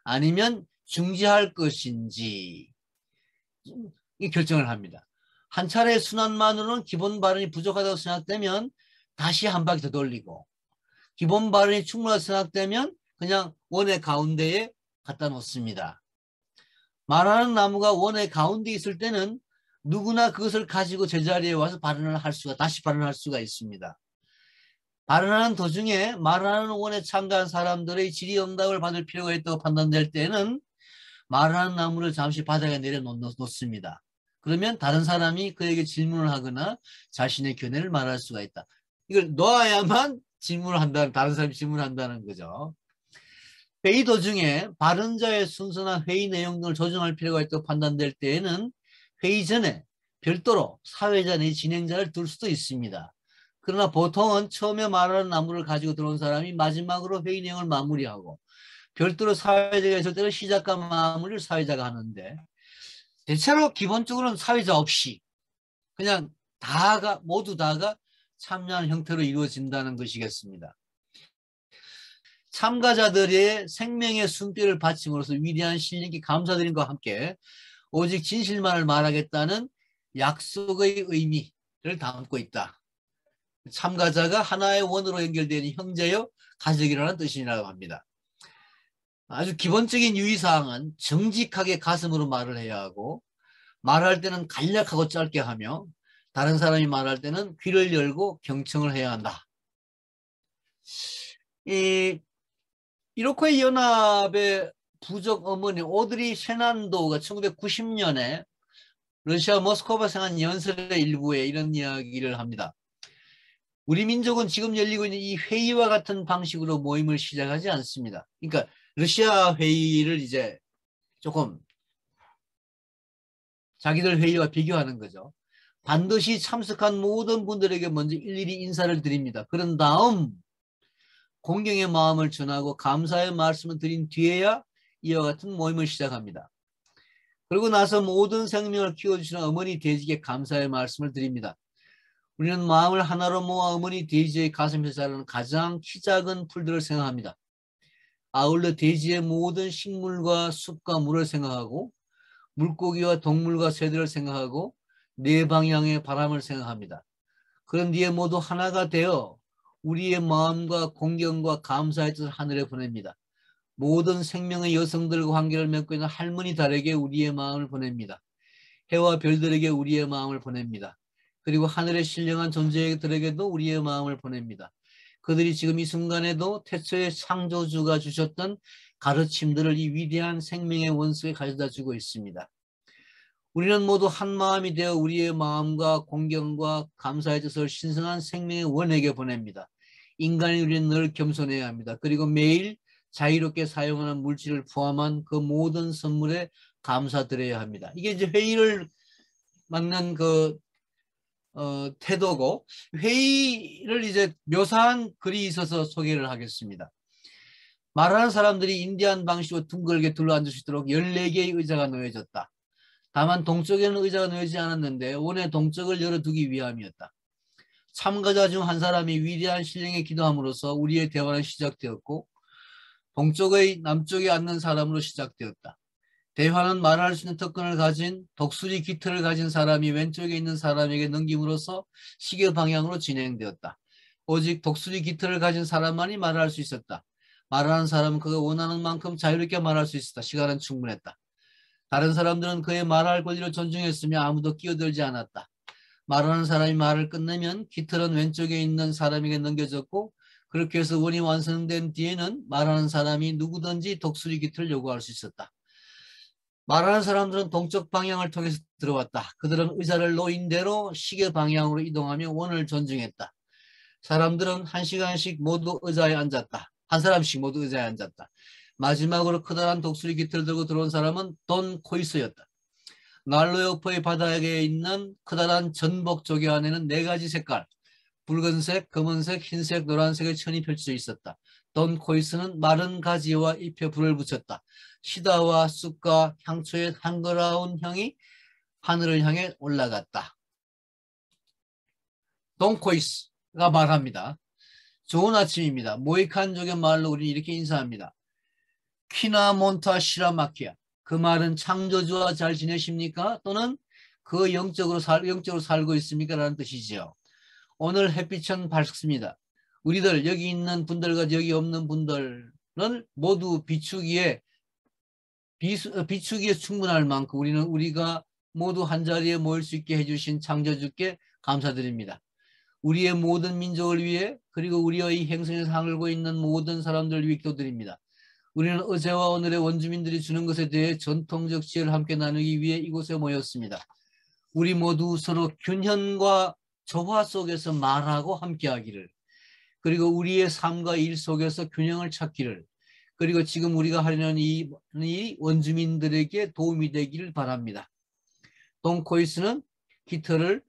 [SPEAKER 1] 아니면 중지할 것인지 이 결정을 합니다. 한 차례 순환만으로는 기본 발언이 부족하다고 생각되면 다시 한 바퀴 더 돌리고 기본 발언이 충분하다고 생각되면 그냥 원의 가운데에 갖다 놓습니다. 말하는 나무가 원의 가운데 있을 때는 누구나 그것을 가지고 제자리에 와서 다시 발언할 수가 있습니다. 발언하는 도중에 말하는 원에 참가한 사람들의 질의응답을 받을 필요가 있다고 판단될 때는 말하는 나무를 잠시 바닥에 내려놓습니다. 그러면 다른 사람이 그에게 질문을 하거나 자신의 견해를 말할 수가 있다. 이걸 놓아야만 다른 사람이 질문을 한다는 거죠. 회의 도중에 발언자의 순서나 회의 내용 등을 조정할 필요가 있다고 판단될 때에는 회의 전에 별도로 사회자 내 진행자를 둘 수도 있습니다. 그러나 보통은 처음에 말하는 나무를 가지고 들어온 사람이 마지막으로 회의 내용을 마무리하고 별도로 사회자가 있을 때는 시작과 마무리를 사회자가 하는데 대체로 기본적으로는 사회자 없이 그냥 모두 다가 참여하는 형태로 이루어진다는 것이겠습니다. 참가자들의 생명의 숨결을 바침으로써 위대한 신령께 감사드림과 함께 오직 진실만을 말하겠다는 약속의 의미를 담고 있다. 참가자가 하나의 원으로 연결되는 형제요 가족이라는 뜻이라고 합니다. 아주 기본적인 유의사항은 정직하게 가슴으로 말을 해야 하고 말할 때는 간략하고 짧게 하며 다른 사람이 말할 때는 귀를 열고 경청을 해야 한다. 이로크의 연합의 부족 어머니 오드리 셰난도가 1990년에 러시아 모스크바에 생한 연설의 일부에 이런 이야기를 합니다. 우리 민족은 지금 열리고 있는 이 회의와 같은 방식으로 모임을 시작하지 않습니다. 그러니까 러시아 회의를 이제 조금 자기들 회의와 비교하는 거죠. 반드시 참석한 모든 분들에게 먼저 일일이 인사를 드립니다. 그런 다음 공경의 마음을 전하고 감사의 말씀을 드린 뒤에야 이와 같은 모임을 시작합니다. 그리고 나서 모든 생명을 키워주시는 어머니 대지께 감사의 말씀을 드립니다. 우리는 마음을 하나로 모아 어머니 대지의 가슴에서 자라는 가장 키 작은 풀들을 생각합니다. 아울러 대지의 모든 식물과 숲과 물을 생각하고 물고기와 동물과 새들을 생각하고 네 방향의 바람을 생각합니다. 그런 뒤에 모두 하나가 되어 우리의 마음과 공경과 감사의 뜻을 하늘에 보냅니다. 모든 생명의 여성들과 관계를 맺고 있는 할머니 달에게 우리의 마음을 보냅니다. 해와 별들에게 우리의 마음을 보냅니다. 그리고 하늘의 신령한 존재들에게도 우리의 마음을 보냅니다. 그들이 지금 이 순간에도 태초의 창조주가 주셨던 가르침들을 이 위대한 생명의 원석에 가져다 주고 있습니다. 우리는 모두 한 마음이 되어 우리의 마음과 공경과 감사의 뜻을 신성한 생명의 원에게 보냅니다. 인간이 우리는 늘 겸손해야 합니다. 그리고 매일 자유롭게 사용하는 물질을 포함한 그 모든 선물에 감사드려야 합니다. 이게 이제 회의를 맞는 그 태도고, 회의를 이제 묘사한 글이 있어서 소개를 하겠습니다. 말하는 사람들이 인디안 방식으로 둥글게 둘러앉을 수 있도록 14개의 의자가 놓여졌다. 다만 동쪽에는 의자가 놓여지지 않았는데 원의 동쪽을 열어두기 위함이었다. 참가자 중 한 사람이 위대한 신령에 기도함으로써 우리의 대화는 시작되었고 동쪽의 남쪽에 앉는 사람으로 시작되었다. 대화는 말할 수 있는 특권을 가진 독수리 깃털을 가진 사람이 왼쪽에 있는 사람에게 넘김으로써 시계 방향으로 진행되었다. 오직 독수리 깃털을 가진 사람만이 말할 수 있었다. 말하는 사람은 그가 원하는 만큼 자유롭게 말할 수 있었다. 시간은 충분했다. 다른 사람들은 그의 말할 권리를 존중했으며 아무도 끼어들지 않았다. 말하는 사람이 말을 끝내면 깃털은 왼쪽에 있는 사람에게 넘겨졌고 그렇게 해서 원이 완성된 뒤에는 말하는 사람이 누구든지 독수리 깃털을 요구할 수 있었다. 말하는 사람들은 동쪽 방향을 통해서 들어왔다. 그들은 의자를 놓인 대로 시계 방향으로 이동하며 원을 존중했다. 사람들은 한 시간씩 모두 의자에 앉았다. 한 사람씩 모두 의자에 앉았다. 마지막으로 커다란 독수리 깃털을 들고 들어온 사람은 돈 코이스였다. 난로 옆의 바닥에 있는 커다란 전복 조개 안에는 4가지 색깔, 붉은색, 검은색, 흰색, 노란색의 천이 펼쳐져 있었다. 돈 코이스는 마른 가지와 잎에 불을 붙였다. 시다와 쑥과 향초의 한가라운 향이 하늘을 향해 올라갔다. 돈 코이스가 말합니다. 좋은 아침입니다. 모이칸족의 말로 우리는 이렇게 인사합니다. 키나 몬타 시라마키아. 그 말은 창조주와 잘 지내십니까? 또는 그 영적으로 살고 있습니까? 라는 뜻이지요. 오늘 햇빛은 밝습니다. 우리들 여기 있는 분들과 여기 없는 분들은 모두 비추기에 충분할 만큼 우리가 모두 한자리에 모일 수 있게 해주신 창조주께 감사드립니다. 우리의 모든 민족을 위해 그리고 우리의 이 행성에 살고 있는 모든 사람들을 위해 기도드립니다. 우리는 어제와 오늘의 원주민들이 주는 것에 대해 전통적 지혜를 함께 나누기 위해 이곳에 모였습니다. 우리 모두 서로 균형과 조화 속에서 말하고 함께하기를, 그리고 우리의 삶과 일 속에서 균형을 찾기를, 그리고 지금 우리가 하려는 이 원주민들에게 도움이 되기를 바랍니다. 돈 코이스는 깃털을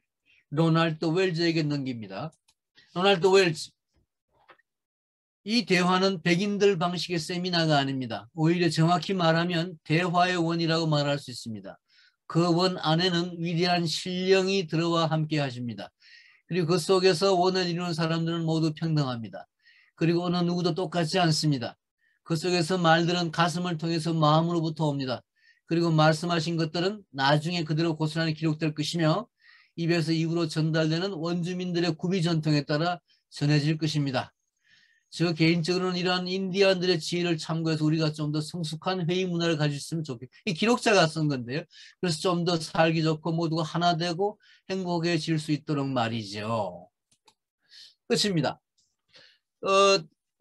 [SPEAKER 1] 로널드 웰즈에게 넘깁니다. 로널드 웰즈. 이 대화는 백인들 방식의 세미나가 아닙니다. 오히려 정확히 말하면 대화의 원이라고 말할 수 있습니다. 그 원 안에는 위대한 신령이 들어와 함께 하십니다. 그리고 그 속에서 원을 이루는 사람들은 모두 평등합니다. 그리고 어느 누구도 똑같지 않습니다. 그 속에서 말들은 가슴을 통해서 마음으로부터 옵니다. 그리고 말씀하신 것들은 나중에 그대로 고스란히 기록될 것이며 입에서 입으로 전달되는 원주민들의 구비 전통에 따라 전해질 것입니다. 저 개인적으로는 이러한 인디안들의 지혜를 참고해서 우리가 좀 더 성숙한 회의 문화를 가질 수 있으면 좋겠고, 이 기록자가 쓴 건데요. 그래서 좀 더 살기 좋고 모두가 하나 되고 행복해질 수 있도록 말이죠. 끝입니다.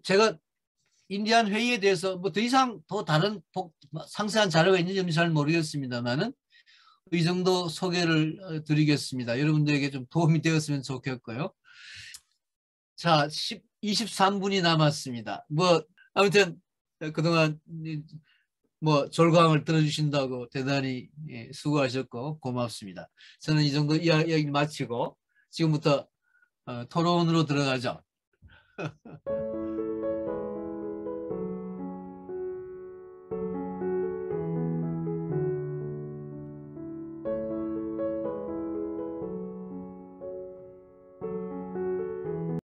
[SPEAKER 1] 제가 인디안 회의에 대해서 뭐 더 이상 더 다른 상세한 자료가 있는지 잘 모르겠습니다만은 이 정도 소개를 드리겠습니다. 여러분들에게 좀 도움이 되었으면 좋겠고요. 자, 23분이 남았습니다. 뭐 아무튼 그동안 뭐 졸광을 들어주신다고 대단히 수고하셨고 고맙습니다. 저는 이 정도 이야기 마치고 지금부터 토론으로 들어가죠.